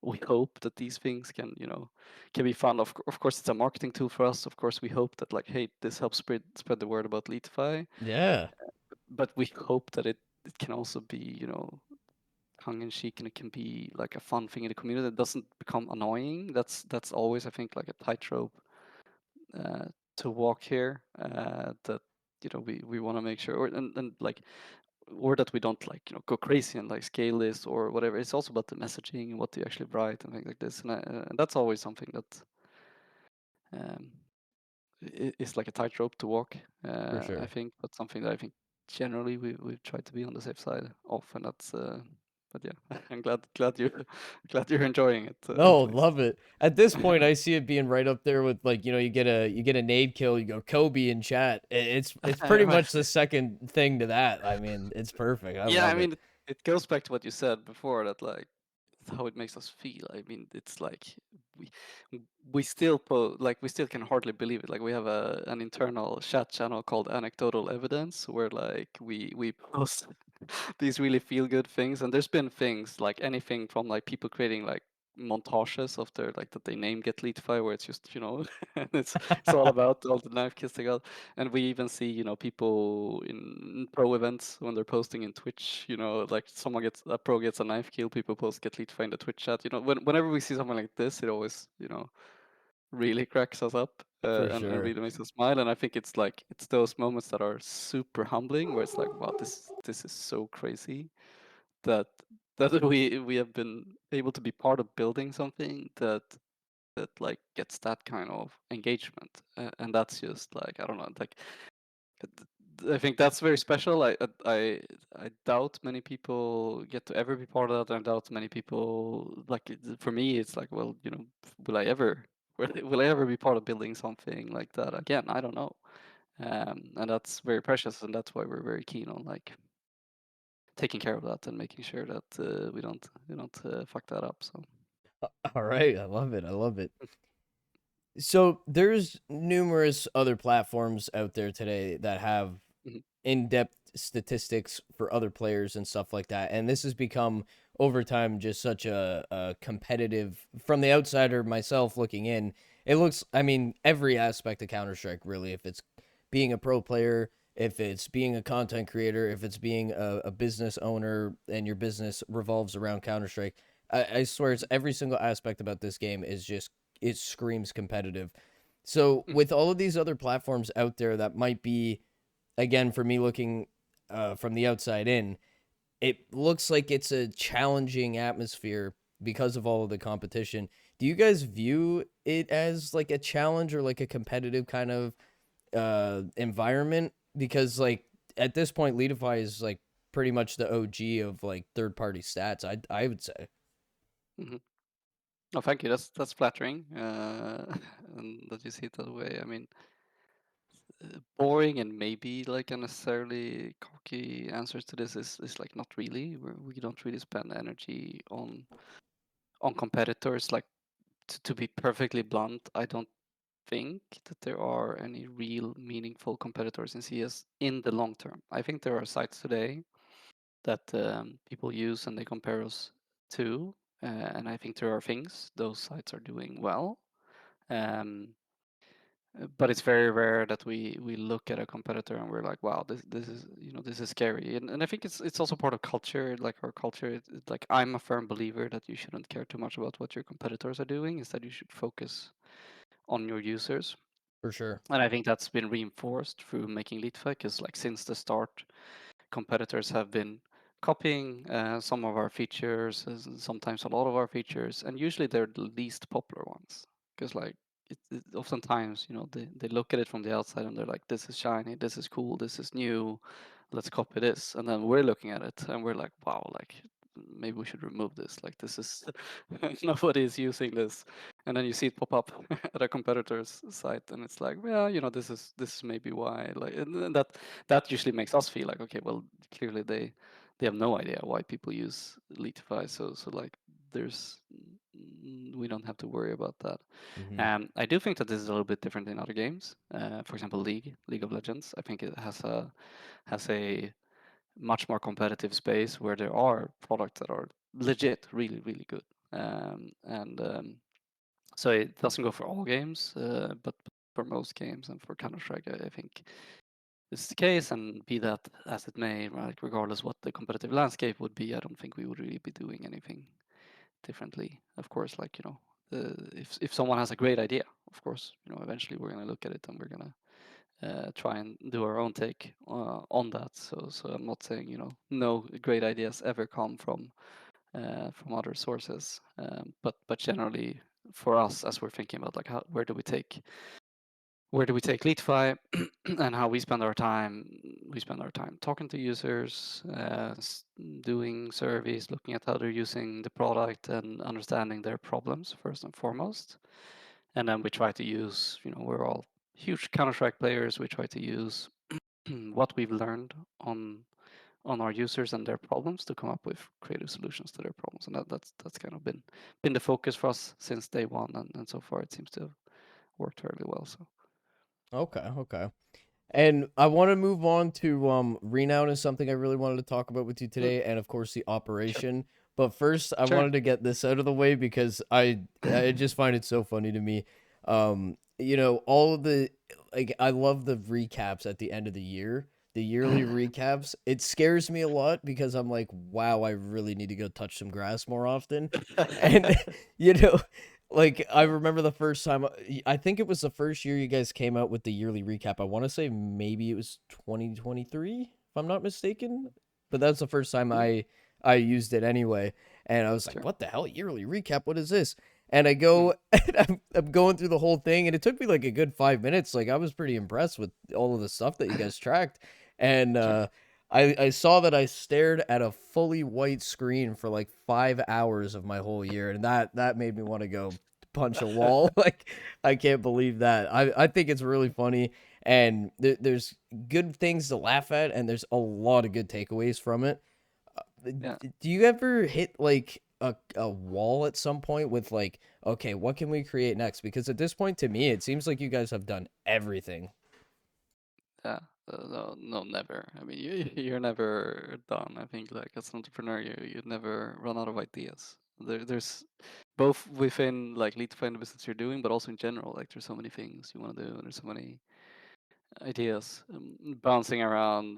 Speaker 2: we hope that these things can be fun. Of course, it's a marketing tool for us. Of course, we hope that, like, hey, this helps spread the word about Leetify.
Speaker 1: Yeah.
Speaker 2: But we hope that it it can also be, tongue in cheek, and it can be like a fun thing in the community that doesn't become annoying. That's always, I think, like a tightrope uh, to walk here. That we want to make sure, and like, or that we don't like go crazy and like scale this or whatever. It's also about the messaging and what you actually write and things like this, and that's always something that um, is like a tightrope to walk.
Speaker 1: For
Speaker 2: I
Speaker 1: sure.
Speaker 2: think, but something that I think generally we've tried to be on the safe side of, and that's. But yeah, I'm glad you glad you're enjoying it
Speaker 1: No,
Speaker 2: at least.
Speaker 1: love it. At this point, I see it being right up there with like, you get a nade kill, you go Kobe in chat. It's pretty
Speaker 2: Right.
Speaker 1: much the second thing to that. I mean, it's perfect. I
Speaker 2: Yeah, I
Speaker 1: love it.
Speaker 2: mean, it goes back to what you said before, that like how it makes us feel. I mean, it's like we we still like we still can hardly believe it. Like we have an internal chat channel called Anecdotal Evidence, where like we post these really feel good things, and there's been things like anything from like people creating like montages of their like that they name get Leetify, where it's just and it's all about all the knife kills they got. And we even see people in pro events when they're posting in Twitch, like someone gets a pro gets a knife kill, people post get Leetify in the Twitch chat. Whenever we see something like this, it always really cracks us up,
Speaker 1: For
Speaker 2: and
Speaker 1: sure.
Speaker 2: really makes us smile. And I think it's like it's those moments that are super humbling, where it's like, wow, this is so crazy that we have been able to be part of building something that like gets that kind of engagement, and that's just like, I don't know, like I think that's very special. I doubt many people get to ever be part of that. I doubt many people like for me. It's like, well, will I ever will I ever be part of building something like that again? I don't know. And that's very precious, and that's why we're very keen on like taking care of that and making sure that we don't fuck that up. So.
Speaker 1: All right, I love it. I love it. So there's numerous other platforms out there today that have
Speaker 2: Mhm,
Speaker 1: in-depth statistics for other players and stuff like that, and this has become over time just such a competitive. From the outsider myself looking in, it looks, I mean, every aspect of Counter-Strike really, if it's being a pro player, if it's being a content creator, if it's being a business owner and your business revolves around Counter-Strike, I swear it's every single aspect about this game is just, it screams competitive. So
Speaker 2: mhm,
Speaker 1: with all of these other platforms out there that might be, again, for me looking from the outside in, it looks like it's a challenging atmosphere because of all of the competition. Do you guys view it as like a challenge or like a competitive kind of environment? Because like at this point, Leetify is like pretty much the OG of like third party stats. I would say
Speaker 2: mhm. Oh, thank you. That's flattering, and that you see it that way. I mean, boring and maybe like unnecessarily cocky answers to this is like not really. We don't really spend energy on competitors. Like to be perfectly blunt, I don't think that there are any real meaningful competitors in CS in the long term. I think there are sites today that people use and they compare us to, and I think there are things those sites are doing well. Um, but it's very rare that we look at a competitor and we're like, wow, this is this is scary. And I think it's also part of culture, like our culture. Like I'm a firm believer that you shouldn't care too much about what your competitors are doing. Instead, you should focus on your users.
Speaker 1: for sure.
Speaker 2: And I think that's been reinforced through making Leadfy, because like since the start, competitors have been copying some of our features, sometimes a lot of our features, and usually they're the least popular ones. Because like oftentimes, they look at it from the outside and they're like, this is shiny, this is cool, this is new, let's copy this. And then we're looking at it and we're like, wow, like maybe we should remove this. Like this is nobody is using this. And then you see it pop up at a competitor's site, and it's like, well, this is maybe why. Like, and that usually makes us feel like, okay, well, clearly they have no idea why people use Leetify. So like there's we don't have to worry about that.
Speaker 1: Hmm.
Speaker 2: I do think that this is a little bit different in other games. For example, League of Legends. I think it has a much more competitive space where there are products that are legit, really, really good. And So it doesn't go for all games, but for most games and for Counter Strike, I think this is the case, and be that as it may, right, regardless what the competitive landscape would be, I don't think we would really be doing anything differently. Of course, like, if someone has a great idea, of course, eventually we're gonna look at it and we're gonna try and do our own take on that. So I'm not saying, no great ideas ever come from other sources, but generally for us, as we're thinking about like where do we take Leetify and how we spend our time talking to users, doing surveys, looking at how they're using the product and understanding their problems first and foremost. And then we try to use, we're all huge Counter-Strike players. We try to use what we've learned on our users and their problems to come up with creative solutions to their problems. And that's kind of been the focus for us since day one, and so far it seems to have worked fairly well. So
Speaker 1: Okay, okay. And I want to move on to Renown is something I really wanted to talk about with you
Speaker 2: mm,
Speaker 1: today, and of course the
Speaker 2: sure,
Speaker 1: operation. But first, I
Speaker 2: sure.
Speaker 1: wanted to get this out of the way because I just find it so funny to me. All of the like I love the recaps at the end of the year, the yearly recaps. It scares me a lot because I'm like, wow, I really need to go touch some grass more often, and you know, like I remember the first time I think it was the first year you guys came out with the yearly recap. I want to say maybe it was 2023 if I'm not mistaken. But that's the first time
Speaker 2: Mm,
Speaker 1: I used it anyway. And I was like,
Speaker 2: sure.
Speaker 1: "What the hell? Yearly recap? What is this?" And I
Speaker 2: Mm,
Speaker 1: go and I'm going through the whole thing and it took me like a good 5 minutes. Like I was pretty impressed with all of the stuff that you guys tracked. And
Speaker 2: sure.
Speaker 1: I saw that I stared at a fully white screen for like 5 hours of my whole year, and that made me want to go punch a wall. Like I can't believe that. I think it's really funny, and there's good things to laugh at, and there's a lot of good takeaways from it.
Speaker 2: Yeah.
Speaker 1: Do you ever hit like a wall at some point with like, okay, what can we create next? Because at this point, to me, it seems like you guys have done everything.
Speaker 2: Yeah. No, no, never. I mean, you're never done. I think, like, as an entrepreneur, you never run out of ideas. There's both within like Leetify and the business you're doing, but also in general. Like, there's so many things you want to do, and there's so many ideas bouncing around,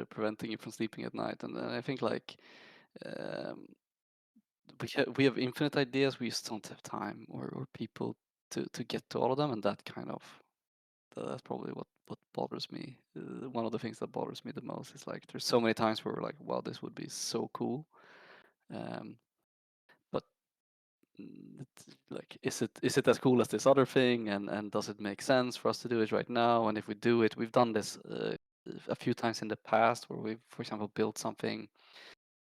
Speaker 2: preventing you from sleeping at night. And I think like um, we have infinite ideas. We just don't have time or people to get to all of them, and that's probably what bothers me. One of the things that bothers me the most is like there's so many times where we're like, wow, this would be so cool, um, but like, is it as cool as this other thing, and does it make sense for us to do it right now? And if we do it, we've done this a few times in the past where we've, for example, built something.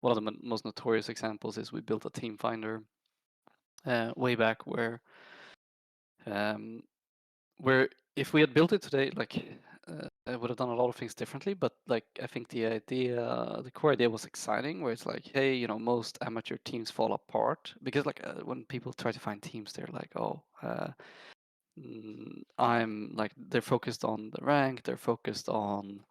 Speaker 2: One of the most notorious examples is we built a team finder way back um, where if we had built it today, like I would have done a lot of things differently. But like I think the core idea was exciting, where it's like, hey, most amateur teams fall apart because like when people try to find teams, they're like, oh, I'm like they're focused on the rank, they're focused on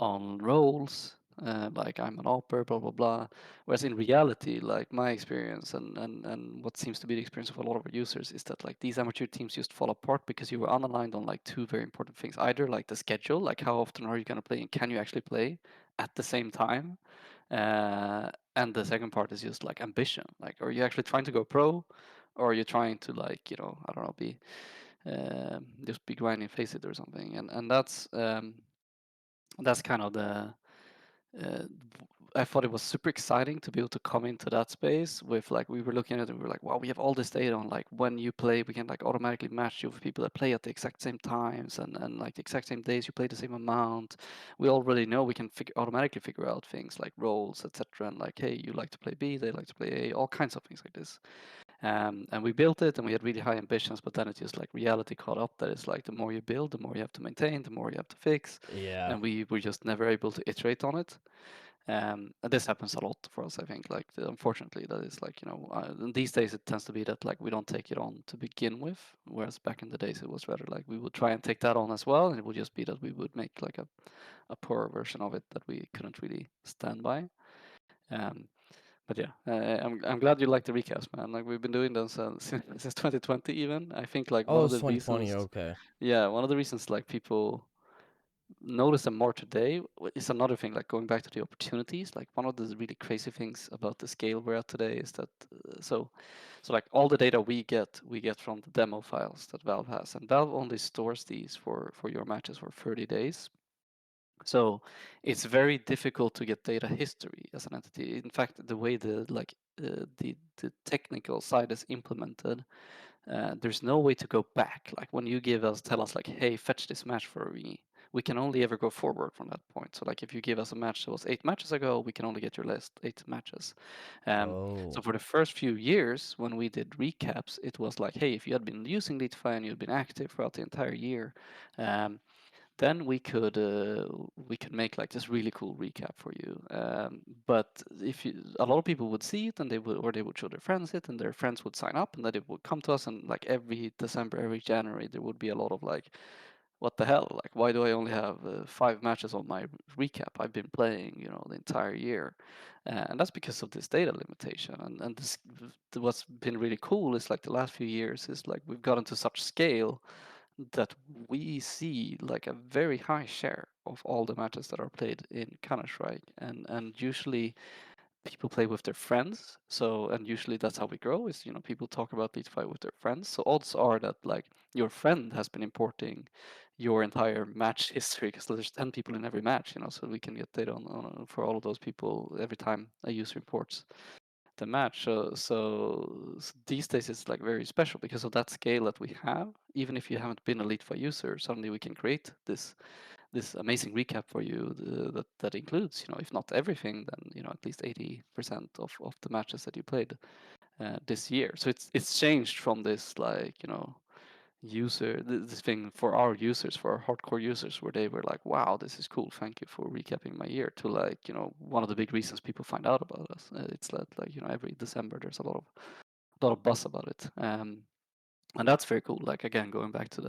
Speaker 2: roles, like I'm an opera, blah blah blah. Whereas in reality, like my experience and what seems to be the experience of a lot of our users is that like these amateur teams just fall apart because you were unaligned on like two very important things. Either like the schedule, like how often are you going to play and can you actually play at the same time, and the second part is just like ambition. Like, are you actually trying to go pro, or are you trying to like I don't know, be just be grinding face it or something? And that's kind of the uh, I thought it was super exciting to be able to come into that space with like we were looking at it, we were like, wow, we have all this data on like when you play, we can like automatically match you with people that play at the exact same times and like the exact same days you play the same amount. We already know we can automatically figure out things like roles, etc. And like, hey, you like to play B, they like to play A, all kinds of things like this. And we built it and we had really high ambitions, but then it just like reality caught up that it's like the more you build, the more you have to maintain, the more you have to fix.
Speaker 1: Yeah.
Speaker 2: And we were just never able to iterate on it. And this happens a lot for us, I think. Like, unfortunately, that is like, these days it tends to be that like we don't take it on to begin with, whereas back in the days it was rather like we would try and take that on as well, and it would just be that we would make like a poorer version of it that we couldn't really stand by. Um, but yeah, I'm glad you like the recaps, man. Like we've been doing those since 2020 even. I think like one
Speaker 1: Oh,
Speaker 2: of
Speaker 1: it's
Speaker 2: the
Speaker 1: 2020.
Speaker 2: reasons,
Speaker 1: Okay.
Speaker 2: yeah, one of the reasons like people notice them more today is another thing. Like going back to the opportunities, like one of the really crazy things about the scale we're at today is that so like all the data we get from the demo files that Valve has, and Valve only stores these for your matches for 30 days. So it's very difficult to get data history as an entity. In fact, the way the technical side is implemented, there's no way to go back. Like when you tell us like, hey, fetch this match for me, we can only ever go forward from that point. So like if you give us a match that was 8 matches ago, we can only get your list 8 matches. So
Speaker 1: Oh.
Speaker 2: for the first few years when we did recaps, it was like, hey, if you had been using Leetify and you'd been active throughout the entire year, um, then we could make like this really cool recap for you. But if you, a lot of people would see it and they would show their friends it, and their friends would sign up, and then it would come to us, and like every December, every January, there would be a lot of like, what the hell? Like, why do I only have 5 matches on my recap? I've been playing, the entire year, and that's because of this data limitation. And what's been really cool is like the last few years is like we've gotten to such scale that we see like a very high share of all the matches that are played in Counter-Strike, and usually people play with their friends. So, and usually that's how we grow is, people talk about Leetify with their friends. So odds are that like your friend has been importing your entire match history, because there's 10 people in every match, so we can get data for all of those people every time a user imports the match. So these days it's like very special because of that scale that we have. Even if you haven't been a Leetify user, suddenly we can create this amazing recap for you that includes, if not everything, then at least 80% of the matches that you played this year. So it's changed from this like this thing for our users, for our hardcore users, where they were like, wow, this is cool, thank you for recapping my year, to like one of the big reasons people find out about us. It's that like every December there's a lot of buzz about it, and that's very cool. Like again, going back to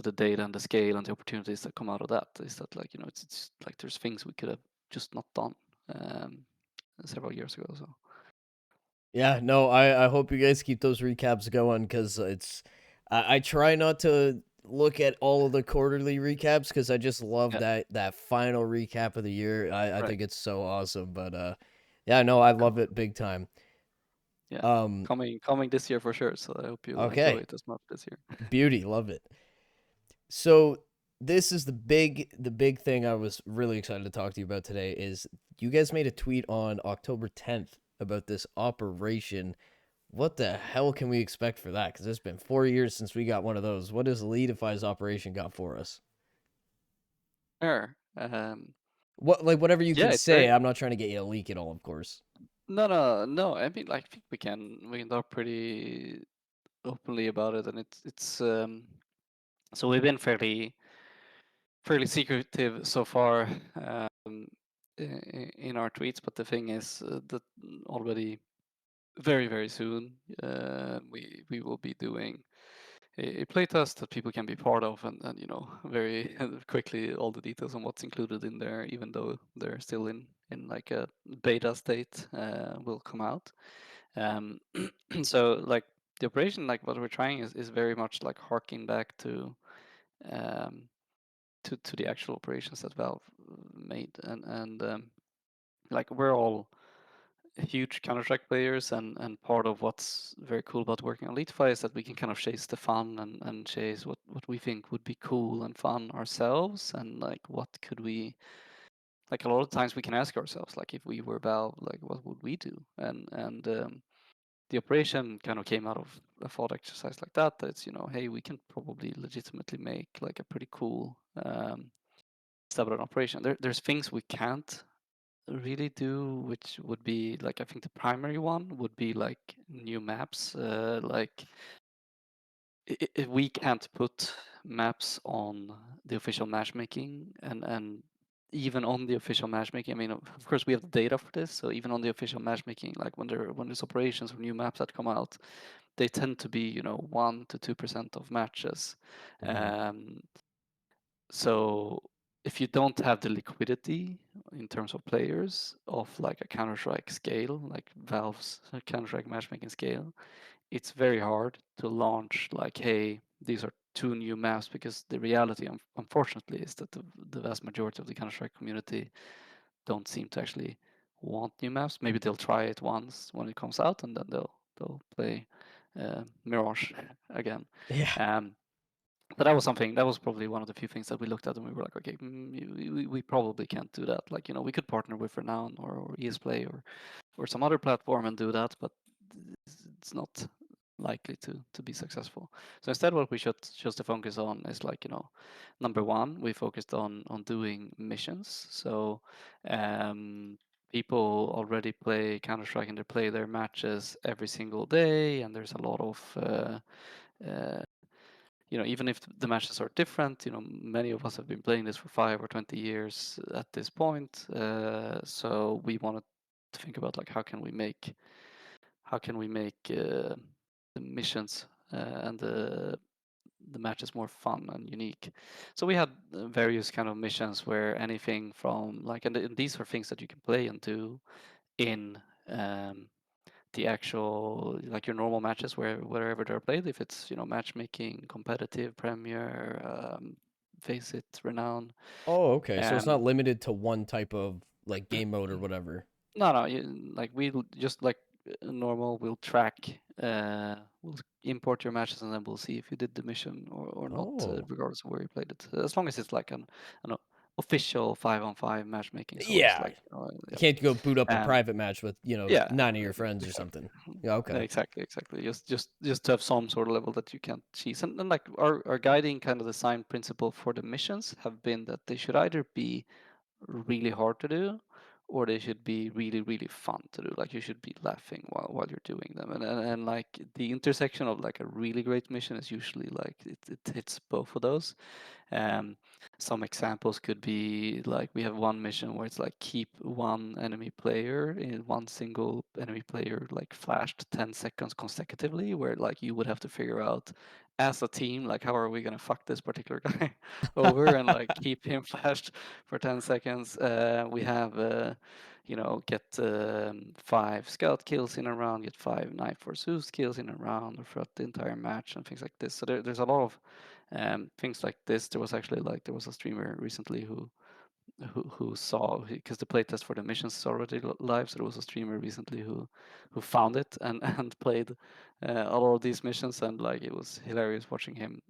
Speaker 2: the data and the scale and the opportunities that come out of that, is that like it's like there's things we could have just not done um, several years ago. So
Speaker 1: Yeah, no, I hope you guys keep those recaps going because I try not to look at all of the quarterly recaps because I just love
Speaker 2: yeah,
Speaker 1: that final recap of the year. I
Speaker 2: right,
Speaker 1: think it's so awesome. But yeah, no, I love
Speaker 2: cool,
Speaker 1: it big time.
Speaker 2: yeah,
Speaker 1: Um,
Speaker 2: coming this year for sure. So I hope you'll enjoy
Speaker 1: okay,
Speaker 2: it as much this year.
Speaker 1: beauty, love it. So this is the big thing I was really excited to talk to you about today is you guys made a tweet on October 10th about this operation. What the hell can we expect for that? Because it's been 4 years since we got one of those. What does Leetify's operation got for us?
Speaker 2: Sure.
Speaker 1: Whatever you
Speaker 2: Yeah,
Speaker 1: can
Speaker 2: it's
Speaker 1: say.
Speaker 2: very
Speaker 1: I'm not trying to get you to leak it all, of course.
Speaker 2: no. I mean, like, I think we can talk pretty openly about it, and it's so we've been fairly secretive so far in our tweets, but the thing is that already very very soon we will be doing a playtest that people can be part of, and very quickly all the details on what's included in there, even though they're still in like a beta state, will come out. um, so like the operation, like what we're trying is very much like harking back um, to the actual operations that Valve made, and like we're all huge Counter-Strike players, and part of what's very cool about working on Leetify is that we can kind of chase the fun, and chase what we think would be cool and fun ourselves, and like what could we, like a lot of times we can ask ourselves, like if we were Valve, like what would we do, and the operation kind of came out of a thought exercise like that it's hey, we can probably legitimately make like a pretty cool step out an operation. There's things we can't really do, which would be like, I think the primary one would be like new maps. Like we can't put maps on the official matchmaking, and even on the official matchmaking. I mean, of course, we have the data for this. So even on the official matchmaking, like when there's operations or new maps that come out, they tend to be 1 to 2% of matches.
Speaker 1: Mm-hmm.
Speaker 2: Um, so if you don't have the liquidity in terms of players of like a Counter-Strike scale, like Valve's Counter-Strike matchmaking scale, it's very hard to launch like, hey, these are two new maps, because the reality, unfortunately, is that the vast majority of the Counter-Strike community don't seem to actually want new maps. Maybe they'll try it once when it comes out, and then they'll play Mirage again.
Speaker 1: Yeah.
Speaker 2: Um, but that was something, that was probably one of the few things that we looked at and we were like, okay, we probably can't do that. Like, we could partner with Renown or ESPlay or some other platform and do that, but it's not likely to be successful. So instead, what we should choose to focus on is, like, number one, we focused on doing missions. So people already play Counter-Strike and they play their matches every single day, and there's a lot of uh, even if the matches are different, many of us have been playing this for 5 or 20 years at this point. So we wanted to think about, like, how can we make the missions and the matches more fun and unique. So we had various kind of missions where anything from, like, and these are things that you can play and do in um, the actual, like, your normal matches wherever they're played. If it's matchmaking, competitive, Premier, Face It, Renown.
Speaker 1: Oh, okay. So it's
Speaker 2: Um,
Speaker 1: not limited to one type of like game mode or whatever.
Speaker 2: no, no, like, we'll just, like, normal. We'll track. We'll import your matches, and then we'll see if you did the mission or not,
Speaker 1: Oh.
Speaker 2: regardless of where you played it. As long as it's like an official 5-on-5 matchmaking source,
Speaker 1: Yeah.
Speaker 2: like,
Speaker 1: You can't go boot up a
Speaker 2: yeah.
Speaker 1: private match with,
Speaker 2: Yeah,
Speaker 1: nine of your friends or
Speaker 2: exactly.
Speaker 1: something. Yeah, okay.
Speaker 2: Exactly. Just to have some sort of level that you can't cheese. And like, our guiding kind of design principle for the missions have been that they should either be really hard to do, or they should be really, really fun to do. Like, you should be laughing while you're doing them. And like, the intersection of, like, a really great mission is usually like it hits both of those. um, some examples could be, like, we have one mission where it's like, keep one enemy player in one single enemy player, like, flashed 10 seconds consecutively, where, like, you would have to figure out as a team, like, how are we going to fuck this particular guy over and, like, keep him flashed for 10 seconds. We have get 5 scout kills in a round, get 5 knife for Zeus kills in a round or throughout the entire match, and things like this. So there's a lot of things like this. There was a streamer recently who saw, because the playtest for the missions is already live. So there was a streamer recently who found it and and played a lot of these missions, and, like, it was hilarious watching him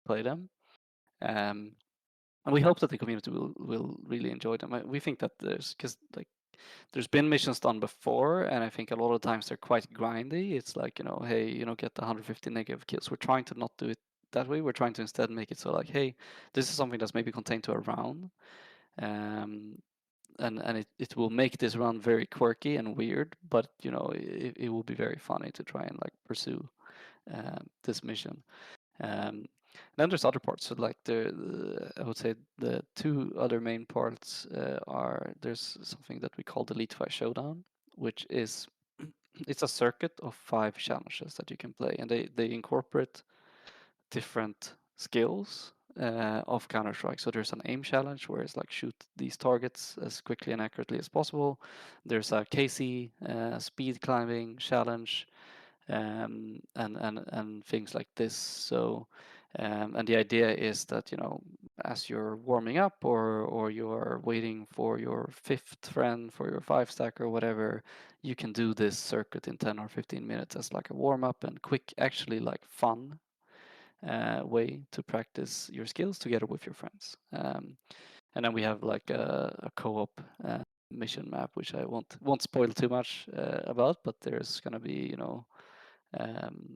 Speaker 2: play them. Um, and we hope that the community will really enjoy them. We think that because, like, there's been missions done before, and I think a lot of times they're quite grindy. It's like, hey, get the 150 negative kills. We're trying to not do it that way. We're trying to instead make it so, like, hey, this is something that's maybe contained to a round, um, and it will make this round very quirky and weird, but it will be very funny to try and, like, pursue this mission. Then there's other parts. So, like, I would say the two other main parts are, there's something that we call the Leetify Showdown, which is it's a circuit of 5 challenges that you can play, and they incorporate different skills of Counter Strike. So there's an aim challenge where it's like, shoot these targets as quickly and accurately as possible. There's a KC speed climbing challenge, and things like this. So, and the idea is that, as you're warming up, or you're waiting for your fifth friend for your 5 stack or whatever, you can do this circuit in 10 or 15 minutes as, like, a warm up and quick, actually, like, fun way to practice your skills together with your friends. And then we have, like, a co-op mission map, which I won't spoil too much about, but there's gonna be, um,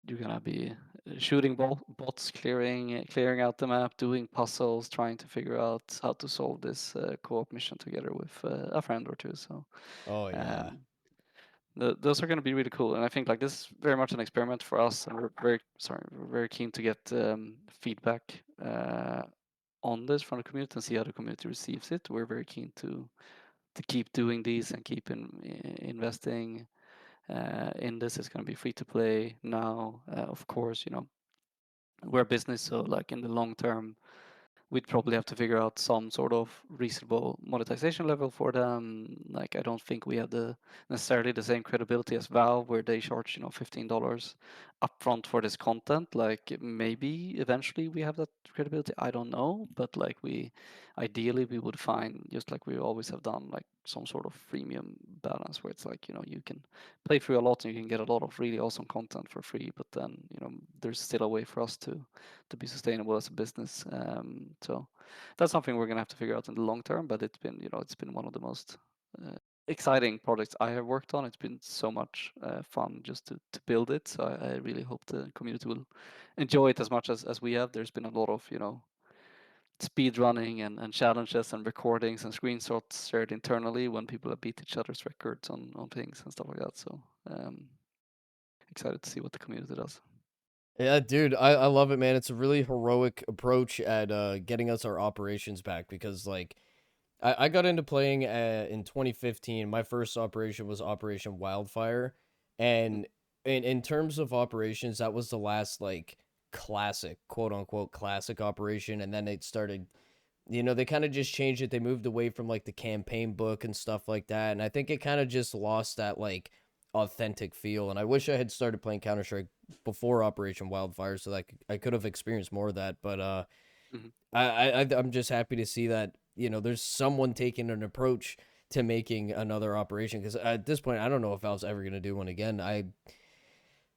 Speaker 2: you're gonna be shooting bots, clearing out the map, doing puzzles, trying to figure out how to solve this co-op mission together with a friend or two. So
Speaker 1: Oh yeah.
Speaker 2: um, those are going to be really cool, and I think, like, this is very much an experiment for us, and we're very keen to get feedback on this from the community and see how the community receives it. We're very keen to keep doing these and keep investing in this. It's going to be free to play now. Of course, we're a business, so, like, in the long term, we'd probably have to figure out some sort of reasonable monetization level for them. Like, I don't think we have necessarily the same credibility as Valve, where they charge $15 upfront for this content. Like maybe eventually we have that credibility. I don't know, but like we ideally we would find, just like we always have done, like some sort of freemium balance where it's like, you can play through a lot and you can get a lot of really awesome content for free, but then there's still a way for us to be sustainable as a business. So that's something we're gonna have to figure out in the long term. But it's been one of the most uh, exciting projects I have worked on. It's been so much fun just to build it. So I really hope the community will enjoy it as much as we have. There's been a lot of, speed running and challenges and recordings and screenshots shared internally when people have beat each other's records on things and stuff like that. So excited to see what the community does.
Speaker 1: Yeah, dude, I love it, man. It's a really heroic approach at getting us our operations back because, like, I got into playing in 2015. My first operation was Operation Wildfire,
Speaker 2: Mm.
Speaker 1: and in terms of operations, that was the last like classic, quote unquote, classic operation. And then it started, they kind of just changed it. They moved away from like the campaign book and stuff like that, and I think it kind of just lost that like authentic feel. And I wish I had started playing Counter Strike before Operation Wildfire so that I could have experienced more of that. But
Speaker 2: Mhm.
Speaker 1: I'm just happy to see that there's someone taking an approach to making another operation because at this point I don't know if Valve's ever gonna do one again. I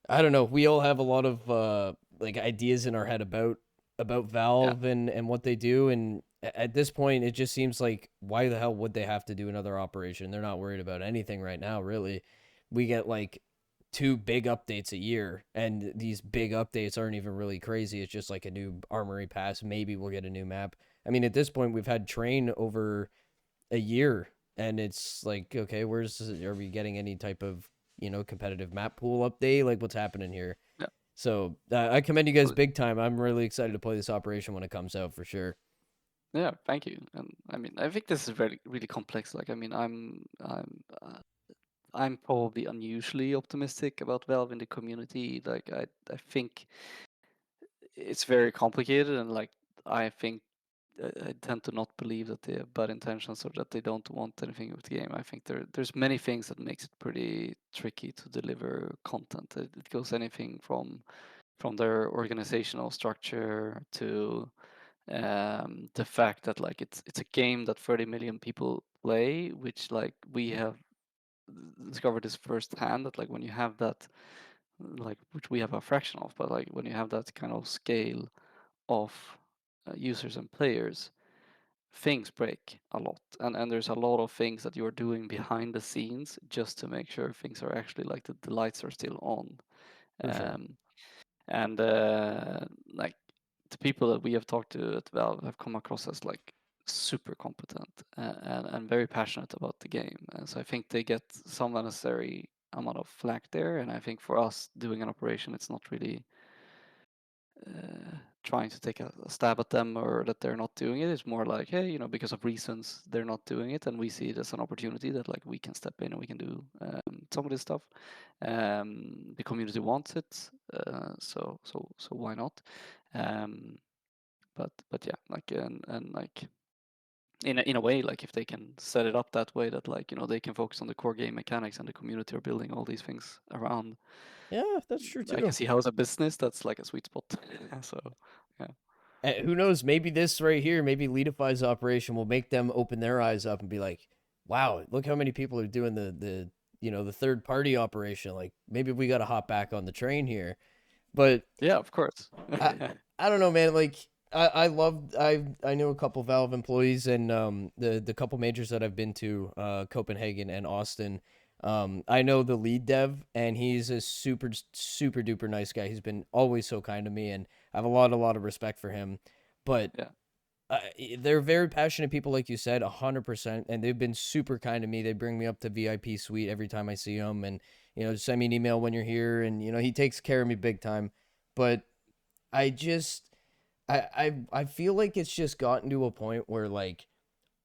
Speaker 1: don't know. We all have a lot of like ideas in our head about
Speaker 2: Yeah,
Speaker 1: Valve and what they do, and at this point it just seems like why the hell would they have to do another operation? They're not worried about anything right now, really. We get like two big updates a year, and these big updates aren't even really crazy. It's just like a new armory pass. Maybe we'll get a new map. I mean, at this point, we've had train over a year, and it's like, okay, are we getting any type of competitive map pool update? Like, what's happening here?
Speaker 2: yeah.
Speaker 1: So I commend you guys
Speaker 2: Well,
Speaker 1: big time. I'm really excited to play this operation when it comes out for sure.
Speaker 2: yeah, thank you. And I mean, I think this is very really complex. Like, I mean, I'm probably unusually optimistic about Valve in the community. Like, I think it's very complicated, and like I think I tend to not believe that they have bad intentions or that they don't want anything with the game. I think there's many things that makes it pretty tricky to deliver content. It goes anything from their organizational structure to the fact that like it's a game that 30 million people play, which like we have discovered this firsthand, that like when you have that, like, which we have a fraction of, but like when you have that kind of scale of users and players, things break a lot, and there's a lot of things that you're doing behind the scenes just to make sure things are actually like the lights are still on.
Speaker 1: For sure.
Speaker 2: um, and like the people that we have talked to at Valve have come across as like super competent and very passionate about the game. And so I think they get some unnecessary amount of flack there. And I think for us doing an operation, it's not really trying to take a stab at them or that they're not doing it. It's more like, hey, because of reasons they're not doing it, and we see it as an opportunity that like we can step in and we can do some of this stuff. The community wants it, so why not? Um, but yeah, like and like in a way, like if they can set it up that way, that like they can focus on the core game mechanics and the community are building all these things around.
Speaker 1: Yeah, that's true
Speaker 2: I can
Speaker 1: too.
Speaker 2: see how as a business that's like a sweet spot. So yeah.
Speaker 1: Who knows? Maybe this right here, maybe Leetify's operation will make them open their eyes up and be like, "Wow, look how many people are doing the third party operation. Like maybe we got to hop back on the train here." But
Speaker 2: Yeah, of course.
Speaker 1: I I don't know, man. Like I know a couple Valve employees and the couple majors that I've been to, Copenhagen and Austin. I know the lead dev, and he's a super duper nice guy. He's been always so kind to me, and I have a lot of respect for him. But
Speaker 2: Yeah,
Speaker 1: uh, they're very passionate people, like you said, 100%, and they've been super kind to me. They bring me up to VIP suite every time I see them, and send me an email when you're here, and he takes care of me big time. But I just I feel like it's just gotten to a point where like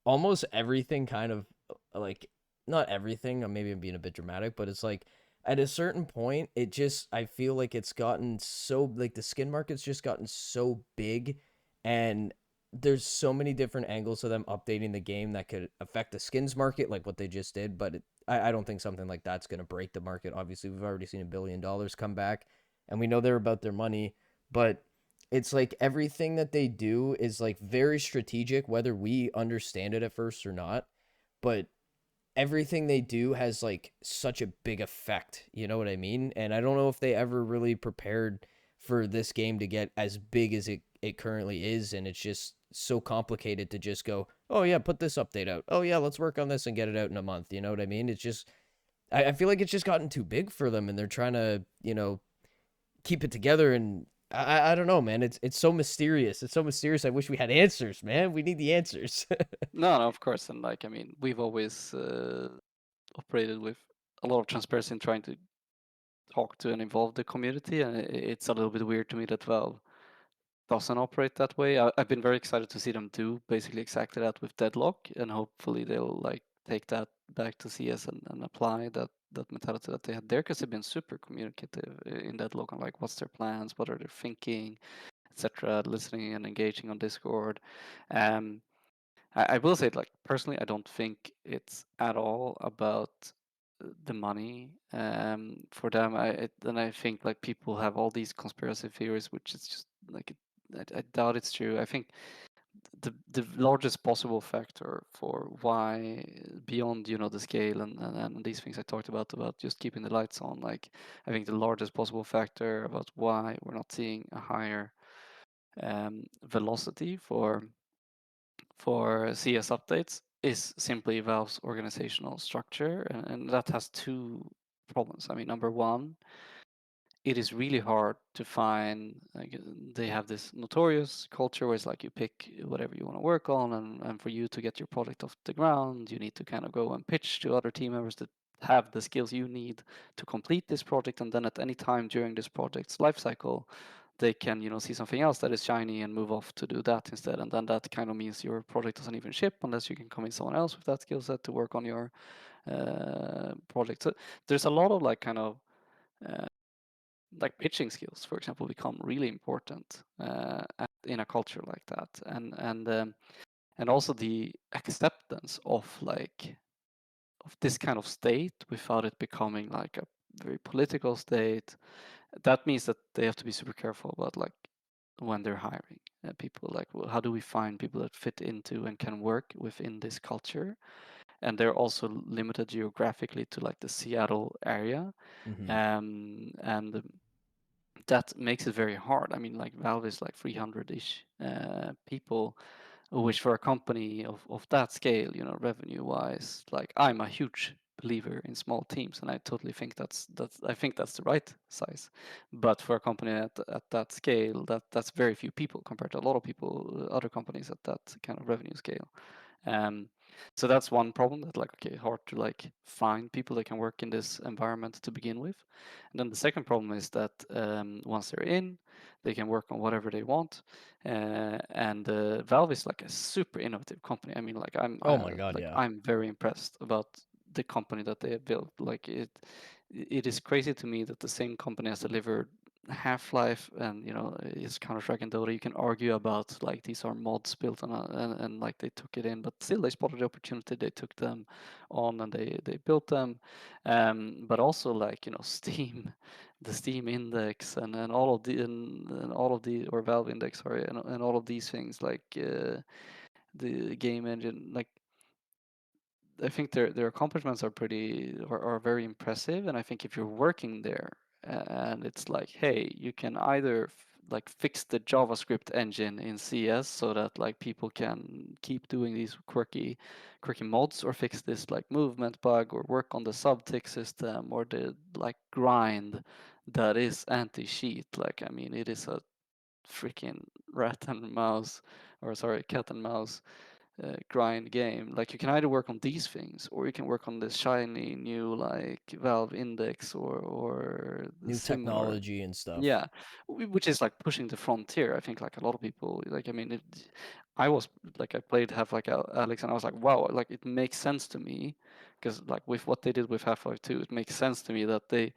Speaker 1: almost everything kind of like not everything, maybe I'm being a bit dramatic, but it's like at a certain point it just I feel like it's gotten so like the skin market's just gotten so big, and there's so many different angles of them updating the game that could affect the skins market like what they just did, but I don't think something like that's going to break the market. Obviously we've already seen $1 billion come back, and we know they're about their money, but it's like everything that they do is like very strategic, whether we understand it at first or not. But everything they do has like such a big effect. You know what I mean? And I don't know if they ever really prepared for this game to get as big as it currently is. And it's just so complicated to just go, oh, yeah, put this update out. Oh, yeah, let's work on this and get it out in a month. You know what I mean? It's just, I feel like it's just gotten too big for them and they're trying to, keep it together. And I don't know, man. It's so mysterious. It's so mysterious. I wish we had answers, man. We need the answers.
Speaker 2: No, no, of course, and like I mean, we've always operated with a lot of transparency in trying to talk to and involve the community, and it's a little bit weird to me that Valve doesn't operate that way. I've been very excited to see them do basically exactly that with Deadlock, and hopefully they'll like take that back to CS and apply that mentality that they had there, because they've been super communicative in Deadlock on like what's their plans, what are they thinking, etc. Listening and engaging on Discord. Um, I will say, like personally, I don't think it's at all about the money for them. And I think like people have all these conspiracy theories, which is just like I doubt it's true. I think the largest possible factor for why beyond the scale and these things I talked about just keeping the lights on, like I think the largest possible factor about why we're not seeing a higher velocity for CS updates is simply Valve's organizational structure, and that has two problems. I mean, number one, it is really hard to find. Like, they have this notorious culture where it's like you pick whatever you want to work on, and for you to get your product off the ground, you need to kind of go and pitch to other team members that have the skills you need to complete this project, and then at any time during this project's life cycle, they can see something else that is shiny and move off to do that instead, and then that kind of means your project doesn't even ship unless you can convince someone else with that skill set to work on your project. So there's a lot of like kind of uh, like pitching skills, for example, become really important in a culture like that, and also the acceptance of like of this kind of state without it becoming like a very political state. That means that they have to be super careful about like when they're hiring people, like well, how do we find people that fit into and can work within this culture, and they're also limited geographically to like the Seattle area,
Speaker 1: Mm-hmm.
Speaker 2: and that makes it very hard. I mean, like Valve is like 300-ish people, which for a company of that scale, revenue wise, like I'm a huge believer in small teams, and I totally think that's the right size. But for a company at that scale, that's very few people compared to a lot of people, other companies at that kind of revenue scale. Um, so that's one problem, that like okay, hard to like find people that can work in this environment to begin with. And then the second problem is that once they're in, they can work on whatever they want. And Valve is like a super innovative company. I mean, like
Speaker 1: Oh my God, yeah.
Speaker 2: I'm very impressed about the company that they have built. Like it is crazy to me that the same company has delivered Half-Life and is Counter-Strike and Dota. You can argue about like these are mods built on and like they took it in, but still they spotted the opportunity, they took them on and they built them. But also like Steam, the Steam index and all of and all of the or Valve index, sorry, and all of these things like the game engine, like I think their accomplishments are are very impressive, and I think if you're working there and it's like, hey, you can either like fix the JavaScript engine in CS so that like people can keep doing these quirky mods, or fix this like movement bug, or work on the subtick system, or the like grind that is anti-cheat. Like I mean, it is a freaking rat and mouse, or sorry, cat and mouse grind game. Like you can either work on these things, or you can work on this shiny new like Valve Index or the
Speaker 1: New
Speaker 2: similar.
Speaker 1: technology and stuff.
Speaker 2: Yeah, which is like pushing the frontier. I think like a lot of people like. I mean, I was like I played Half like Alex, and I was like, wow, like it makes sense to me, because like with what they did with Half-Life 2, it makes sense to me that the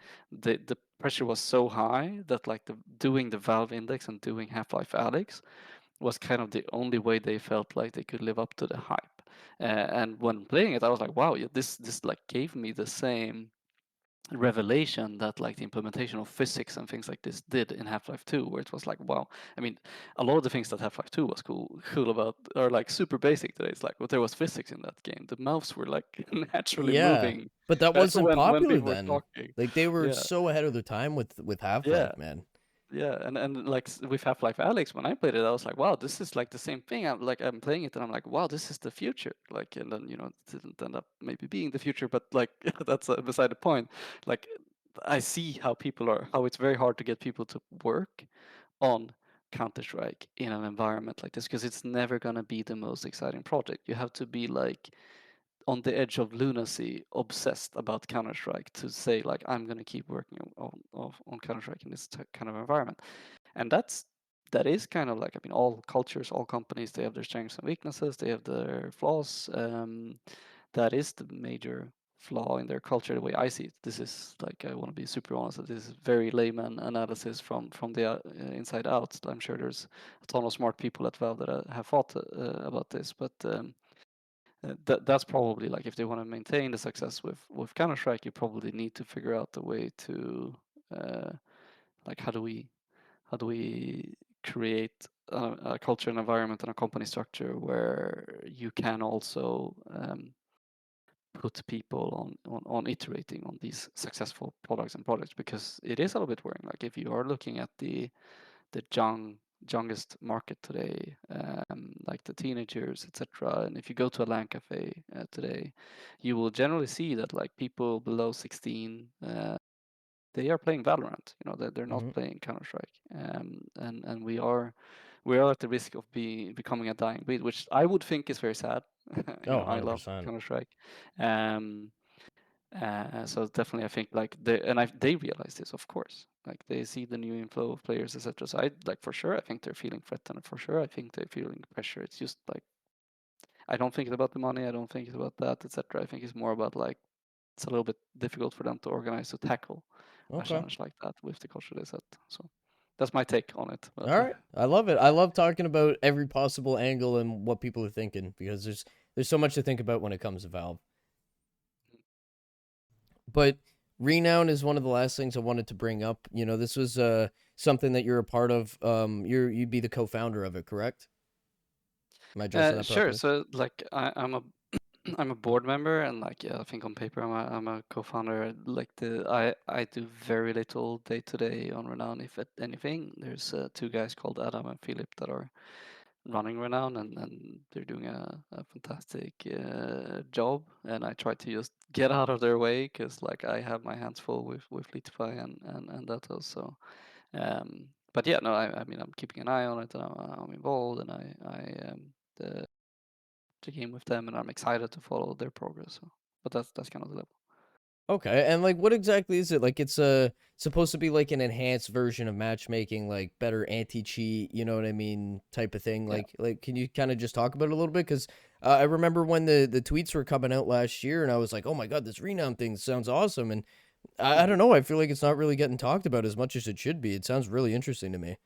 Speaker 2: pressure was so high that like doing the Valve Index and doing Half-Life Alex was kind of the only way they felt like they could live up to the hype. And when playing it, I was like, wow, yeah, this like gave me the same. revelation that like the implementation of physics and things like this did in Half-Life 2, where it was like, wow. I mean, a lot of the things that Half-Life 2 was cool about are like super basic today. It's like, well, there was physics in that game. The mouths were like naturally
Speaker 1: Yeah,
Speaker 2: moving
Speaker 1: but that wasn't
Speaker 2: when
Speaker 1: popular
Speaker 2: people were
Speaker 1: then.
Speaker 2: talking.
Speaker 1: Like they were
Speaker 2: Yeah,
Speaker 1: so ahead of their time with
Speaker 2: yeah.
Speaker 1: Half-Life, man.
Speaker 2: Yeah, and like with Half-Life Alyx, when I played it, I was like, wow, this is like the same thing. I'm playing it and I'm like, wow, this is the future. Like, and then it didn't end up maybe being the future, but like that's beside the point. Like, I see how it's very hard to get people to work on Counter-Strike in an environment like this because it's never gonna be the most exciting project. You have to be like on the edge of lunacy, obsessed about Counter Strike to say like I'm gonna keep working on Counter Strike in this kind of environment, and that is kind of like, I mean, all cultures, all companies, they have their strengths and weaknesses, they have their flaws. That is the major flaw in their culture, the way I see it. This is like, I want to be super honest, that this is very layman analysis from the inside out. I'm sure there's a ton of smart people at Valve that have thought about this, but that's probably like, if they want to maintain the success with Counter Strike, you probably need to figure out a way to uh, like how do we create a culture and environment and a company structure where you can also put people on iterating on these successful products and projects, because it is a little bit worrying. Like if you are looking at the youngest market today, like the teenagers, etc. And if you go to a LAN cafe today, you will generally see that like people below 16, they are playing Valorant. They're not
Speaker 1: Hmm.
Speaker 2: playing Counter Strike, and we are at the risk of becoming a dying breed, which I would think is very sad.
Speaker 1: Oh,
Speaker 2: I love
Speaker 1: 100%.
Speaker 2: Counter Strike. Um, so definitely, I think like they realize this, of course. Like they see the new inflow of players, etc. So I like, for sure, I think they're feeling threatened. For sure, I think they're feeling pressure. It's just like, I don't think it's about the money. I don't think it's about that, etc. I think it's more about like, it's a little bit difficult for them to organize to tackle a
Speaker 1: Okay.
Speaker 2: challenge like that with the culture they set. So that's my take on it. But
Speaker 1: All right. I love it. I love talking about every possible angle and what people are thinking because there's so much to think about when it comes to Valve. But Renown is one of the last things I wanted to bring up. This was something that you're a part of. You'd be the co-founder of it, correct? Am I addressing that
Speaker 2: sure.
Speaker 1: properly?
Speaker 2: So like, I'm a I'm a board member, and like, yeah, I think on paper I'm a co-founder. Like I do very little day to day on Renown, if anything. There's two guys called Adam and Philip that are running Renown, and they're doing a fantastic job. And I try to just get out of their way because like I have my hands full with Leetify and that also. But yeah, no, I mean, I'm keeping an eye on it, and I'm involved, and the the game with them, and I'm excited to follow their progress. So, but that's kind of the level.
Speaker 1: Okay, and like, what exactly is it? Like, it's supposed to be like an enhanced version of matchmaking, like better anti-cheat, you know what I mean, type of thing.
Speaker 2: Yeah,
Speaker 1: Like, can you kind of just talk about it a little bit? Because I remember when the tweets were coming out last year, and I was like, oh my god, this Renown thing sounds awesome, and I don't
Speaker 2: of
Speaker 1: know, I feel like it's not really getting talked about as much as it should be. It sounds really interesting to me.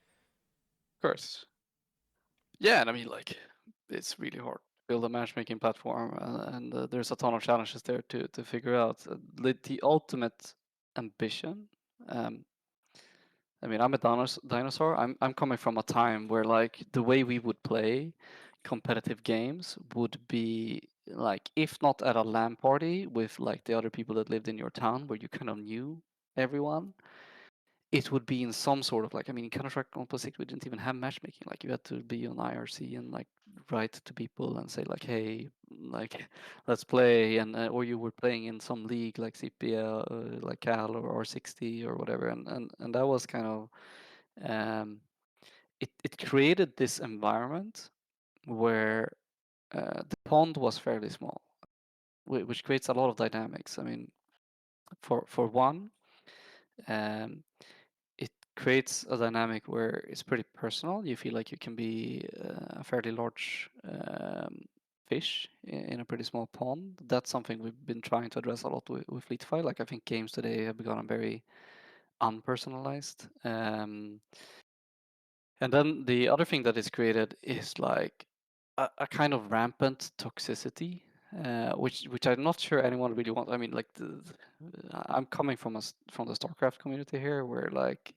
Speaker 2: course. Yeah, and I mean, like, it's really hard to build a matchmaking platform, and there's a ton of challenges there to figure out. The ultimate ambition. Um, I mean, I'm a dinosaur. I'm coming from a time where like the way we would play competitive games would be like, if not at a LAN party with like the other people that lived in your town where you kind of knew everyone, it would be in some sort of like, I mean, in Counter-Strike 1.6, we didn't even have matchmaking. Like, you had to be on IRC and like write to people and say like, hey, like, let's play, and or you were playing in some league like CPL, like Cal or 60 or whatever, and that was kind of it created this environment where the pond was fairly small, which creates a lot of dynamics. I mean, for one, um, it creates a dynamic where it's pretty personal. You feel like you can be a fairly large fish in a pretty small pond. That's something we've been trying to address a lot with Leetify. Like, I think games today have become very unpersonalized. And then the other thing that is created is like a kind of rampant toxicity. which I'm not sure anyone really wants. I mean, like I'm coming from from the Starcraft community here, where like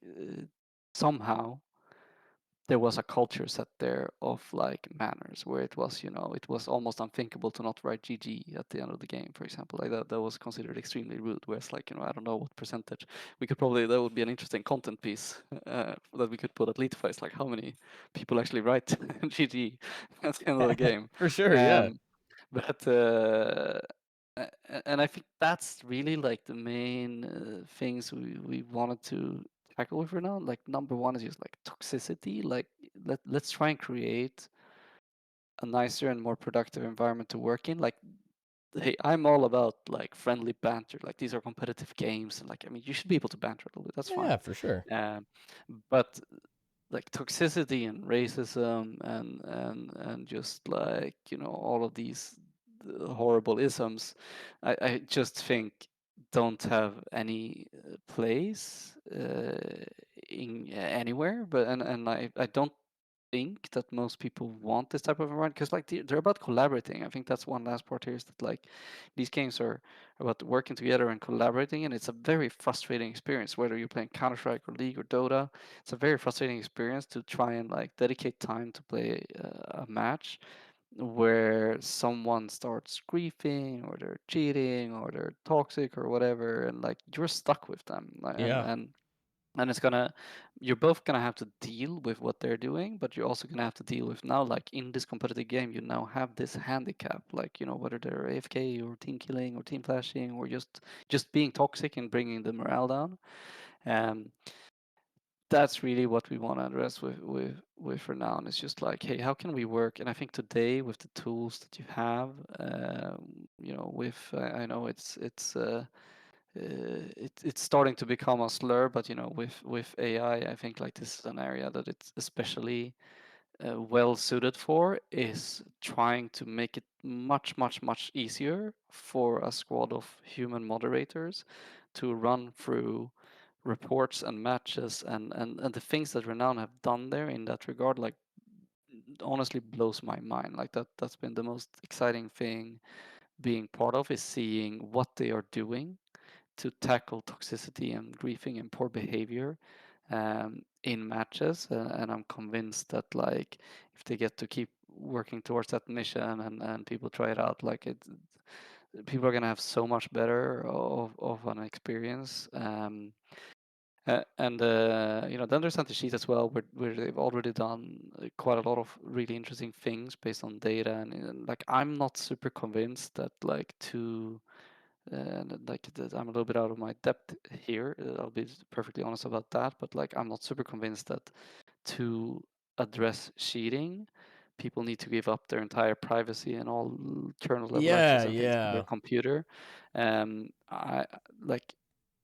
Speaker 2: somehow there was a culture set there of like manners, where it was, it was almost unthinkable to not write GG at the end of the game, for example. Like that was considered extremely rude. Whereas like, I don't know what percentage. We could probably, that would be an interesting content piece that we could put at Leetify. It's like how many people actually write GG at the end of the game.
Speaker 1: For sure, yeah.
Speaker 2: Um, but and I think that's really like the main things we wanted to tackle with Renown. Like number one is just like toxicity. Like let's try and create a nicer and more productive environment to work in. Like hey, I'm all about like friendly banter. Like these are competitive games, and like I mean, you should be able to banter a little bit. That's fine.
Speaker 1: Yeah, for sure.
Speaker 2: Um, but like toxicity and racism and just like all of these horrible isms, I just think don't have any place in anywhere. But and I don't think that most people want this type of environment because like they're about collaborating. I think that's one last part here is that like these games are about working together and collaborating, and it's a very frustrating experience whether you're playing Counter-Strike or League or Dota. It's a very frustrating experience to try and like dedicate time to play a match where someone starts griefing or they're cheating or they're toxic or whatever, and like you're stuck with them.
Speaker 1: Yeah.
Speaker 2: And it's gonna you're both gonna have to deal with what they're doing, but you're also gonna have to deal with now, like in this competitive game, you now have this handicap, like whether they're AFK or team killing or team flashing or just being toxic and bringing the morale down. um that's really what we want to address with Renown. It's just like, hey, how can we work? And I think today with the tools that you have, with I know it's starting to become a slur, but with AI, I think like this is an area that it's especially well suited for, is trying to make it much much much easier for a squad of human moderators to run through reports and matches, and the things that Renown have done there in that regard, like honestly blows my mind. Like that's been the most exciting thing being part of, is seeing what they are doing to tackle toxicity and griefing and poor behavior in matches. And I'm convinced that like if they get to keep working towards that mission and people try it out, like people are gonna have so much better of an experience. And then there's Anti-Cheat as well, where they've already done quite a lot of really interesting things based on data, and like I'm not super convinced that like like I'm a little bit out of my depth here. I'll be perfectly honest about that, but like I'm not super convinced that to address cheating, people need to give up their entire privacy and all kernel level
Speaker 1: Yeah,
Speaker 2: access and things to their
Speaker 1: yeah.
Speaker 2: computer. I like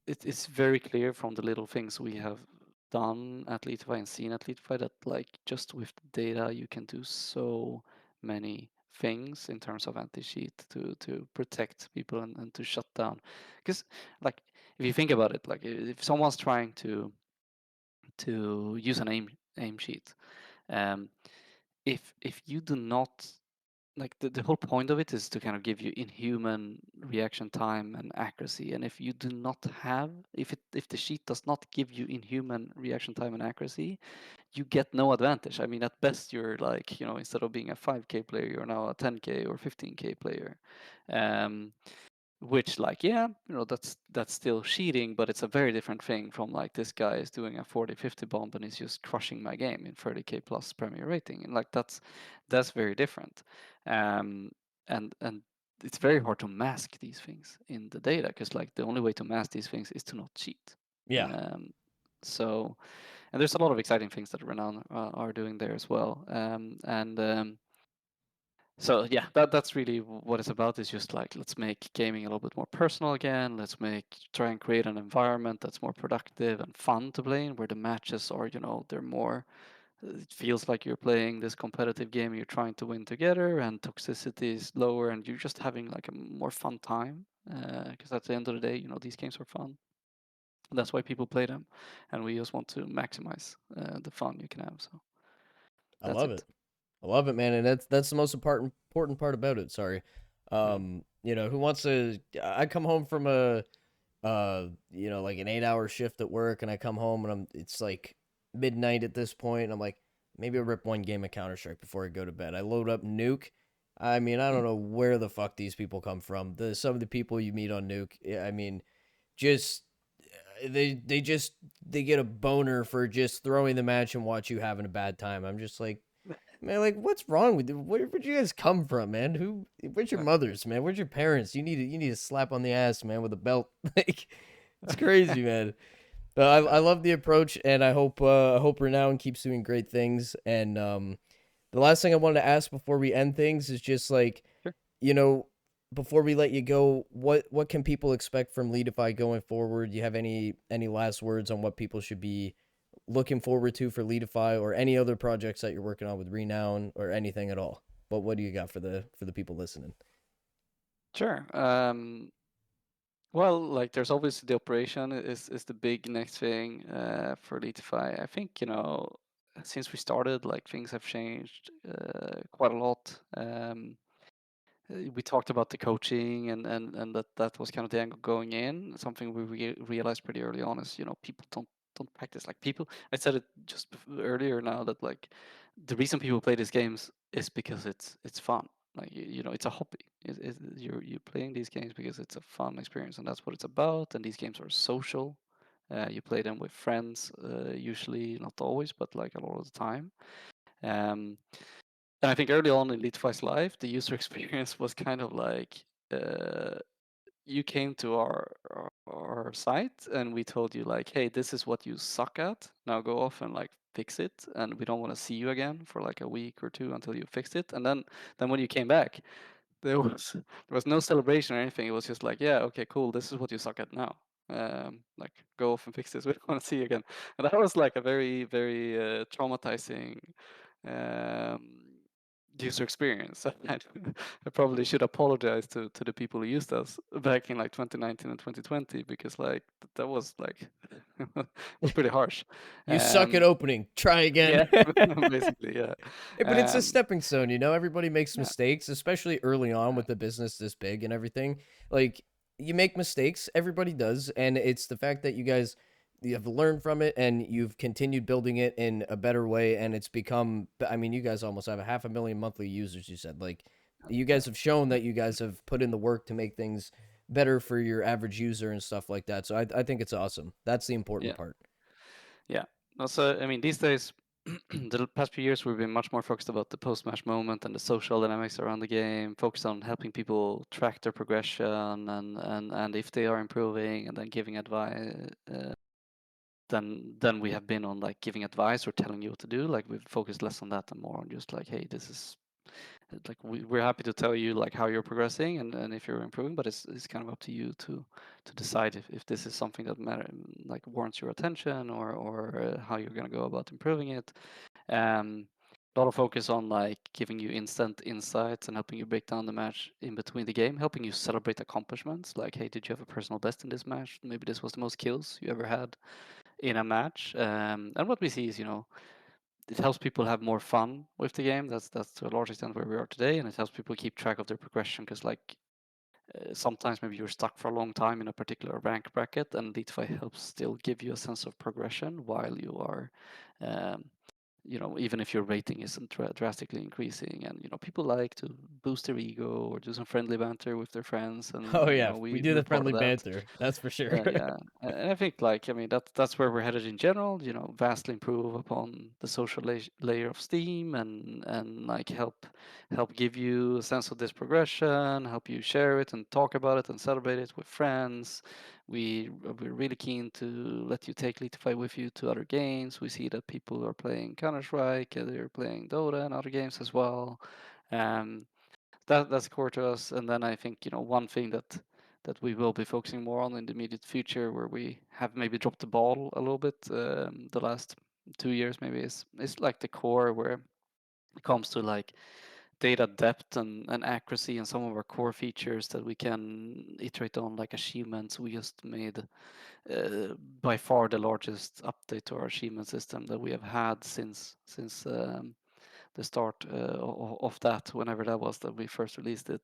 Speaker 2: it's very clear from the little things we have done at Leetify and seen at Leetify that like just with the data you can do so many things in terms of anti-cheat to protect people and to shut down. Because like if you think about it, like if someone's trying to use an aim sheet, um, if you do not, like the whole point of it is to kind of give you inhuman reaction time and accuracy, and if you do not have, if the sheet does not give you inhuman reaction time and accuracy, you get no advantage. I mean, at best you're like, instead of being a 5k player, you're now a 10k or 15k player. um, which like, yeah, that's still cheating, but it's a very different thing from like this guy is doing a 40-50 bomb and he's just crushing my game in 30k plus premier rating, and like that's very different. um and it's very hard to mask these things in the data, because like the only way to mask these things is to not cheat.
Speaker 1: Yeah.
Speaker 2: So and there's a lot of exciting things that Renown are doing there as well. So yeah, that's really what it's about. Is just like, let's make gaming a little bit more personal again. Let's try and create an environment that's more productive and fun to play in, where the matches are, they're more. It feels like you're playing this competitive game. You're trying to win together, and toxicity is lower, and you're just having like a more fun time. Because at the end of the day, these games are fun. That's why people play them, and we just want to maximize the fun you can have. So
Speaker 1: I
Speaker 2: that's
Speaker 1: love it.
Speaker 2: it.
Speaker 1: I love it, man, and that's the most important part about it. Sorry.
Speaker 2: Yeah.
Speaker 1: Who wants to? I come home from like an 8 hour shift at work, and I come home and it's like midnight at this point. And I'm like, maybe I'll rip one game of Counter Strike before I go to bed. I load up Nuke. I mean, I don't know where the fuck these people come from. Some of the people you meet on Nuke. I mean, just they get a boner for just throwing the match and watch you having a bad time. I'm just like, man, like what's wrong with you? Where'd you guys come from, man? Where's your mothers, man? Where's your parents? You need a slap on the ass, man, with a belt. Like it's crazy, man. But I
Speaker 2: Yeah.
Speaker 1: love the approach, and I hope Renown keeps doing great things. And the last thing I wanted to ask before we end things is just like,
Speaker 2: Sure.
Speaker 1: you know, before we let you go, what can people expect from Leadify going forward? Do you have any last words on what people should be looking forward to for Leadify or any other projects that you're working on with Renown or anything at all? But what do you got for the people listening?
Speaker 2: Sure. Well, like there's obviously the operation is the big next thing for Leetify. I think, since we started, like things have changed quite a lot. We talked about the coaching and that was kind of the angle going in. Something we realized pretty early on is, people don't practice like people. I said it just earlier now that like the reason people play these games is because it's fun. Like it's a hobby. You're playing these games because it's a fun experience, and that's what it's about. And these games are social. You play them with friends, usually not always, but like a lot of the time. Um, and I think early on in Leetify's life, the user experience was kind of like uh, you came to our site and we told you like, hey, this is what you suck at. Now go off and like fix it, and we don't want to see you again for like a week or two until you fixed it. And then when you came back, there was no celebration or anything. It was just like, yeah, okay, cool. This is what you suck at now. Like go off and fix this. We don't want to see you again. And that was like a very very traumatizing um, user experience. I probably should apologize to the people who used us back in like 2019 and 2020 because like that was like was pretty harsh.
Speaker 1: You suck at
Speaker 2: Um,
Speaker 1: opening. Try again.
Speaker 2: yeah, basically, yeah.
Speaker 1: But it's a
Speaker 2: Um,
Speaker 1: stepping stone, Everybody makes
Speaker 2: yeah,
Speaker 1: mistakes, especially early on
Speaker 2: yeah,
Speaker 1: with the business this big and everything. Like you make mistakes, everybody does, and it's the fact that you have learned from it and you've continued building it in a better way and it's become I mean, you guys almost have a half a million monthly users, you said. Like you
Speaker 2: yeah,
Speaker 1: guys have shown that you guys have put in the work to make things better for your average user and stuff like that. So I think it's awesome. That's the important
Speaker 2: yeah.
Speaker 1: part.
Speaker 2: Yeah. Also, I mean, these days, the past few years, we've been much more focused about the post-match moment and the social dynamics around the game, focused on helping people track their progression and if they are improving, and then giving advice. Then we have been on like giving advice or telling you what to do. Like we've focused less on that and more on just like, hey, this is like we're happy to tell you like how you're progressing and if you're improving, but it's kind of up to you to decide if this is something that matter like warrants your attention or how you're going to go about improving it. A lot of focus on like giving you instant insights and helping you break down the match in between the game, helping you celebrate accomplishments like, hey, did you have a personal best in this match? Maybe this was the most kills you ever had in a match. And what we see is, it helps people have more fun with the game. That's to a large extent where we are today, and it helps people keep track of their progression because like sometimes maybe you're stuck for a long time in a particular rank bracket, and Leetify helps still give you a sense of progression while you are um, even if your rating isn't drastically increasing. And people like to boost their ego or do some friendly banter with their friends,
Speaker 1: Oh
Speaker 2: and
Speaker 1: yeah, we do
Speaker 2: we're
Speaker 1: the
Speaker 2: part
Speaker 1: friendly
Speaker 2: of that.
Speaker 1: banter. That's for sure.
Speaker 2: Yeah, and I think like I mean that's where we're headed in general. Vastly improve upon the social layer of Steam and like help give you a sense of this progression, help you share it and talk about it and celebrate it with friends. We're really keen to let you take Leetify with you to other games. We see that people are playing Counter Strike, they're playing Dota and other games as well. Um, that's core to us. And then I think one thing that we will be focusing more on in the immediate future, where we have maybe dropped the ball a little bit the last 2 years, maybe is like the core where it comes to like data depth and accuracy and some of our core features that we can iterate on, like achievements. We just made by far the largest update to our achievement system that we have had since start of that, whenever that was that we first released it.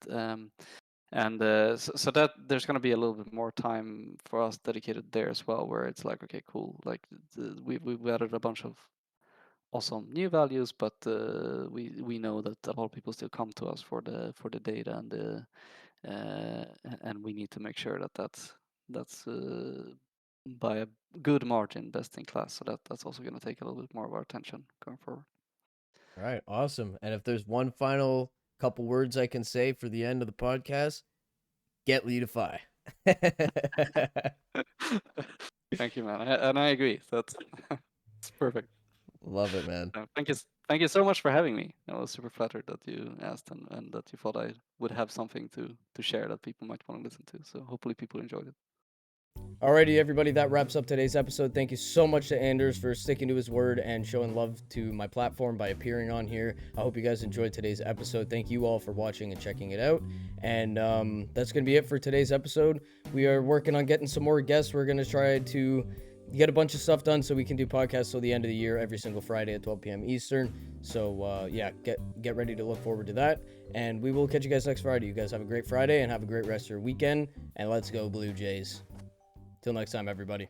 Speaker 2: And so that there's going to be a little bit more time for us dedicated there as well, where it's like, okay, cool, like we've added a bunch of awesome new values, but we know that a lot of people still come to us for the data and we need to make sure that that's by a good margin best in class. So that's also going to take a little bit more of our attention going forward.
Speaker 1: All right, awesome. And if there's one final couple words I can say for the end of the podcast, get Leetify.
Speaker 2: Thank you, man. And I agree. That's it's perfect.
Speaker 1: Love it, man.
Speaker 2: Thank you so much for having me. I was super flattered that you asked and that you thought I would have something to share that people might want to listen to. So hopefully people enjoyed it.
Speaker 1: Alrighty, everybody, that wraps up today's episode. Thank you so much to Anders for sticking to his word and showing love to my platform by appearing on here. I hope you guys enjoyed today's episode. Thank you all for watching and checking it out. And that's going to be it for today's episode. We are working on getting some more guests. We're going to try to get a bunch of stuff done so we can do podcasts till the end of the year every single Friday at 12 p.m. Eastern. So yeah, get ready to look forward to that. And we will catch you guys next Friday. You guys have a great Friday and have a great rest of your weekend. And let's go Blue Jays. Till next time, everybody.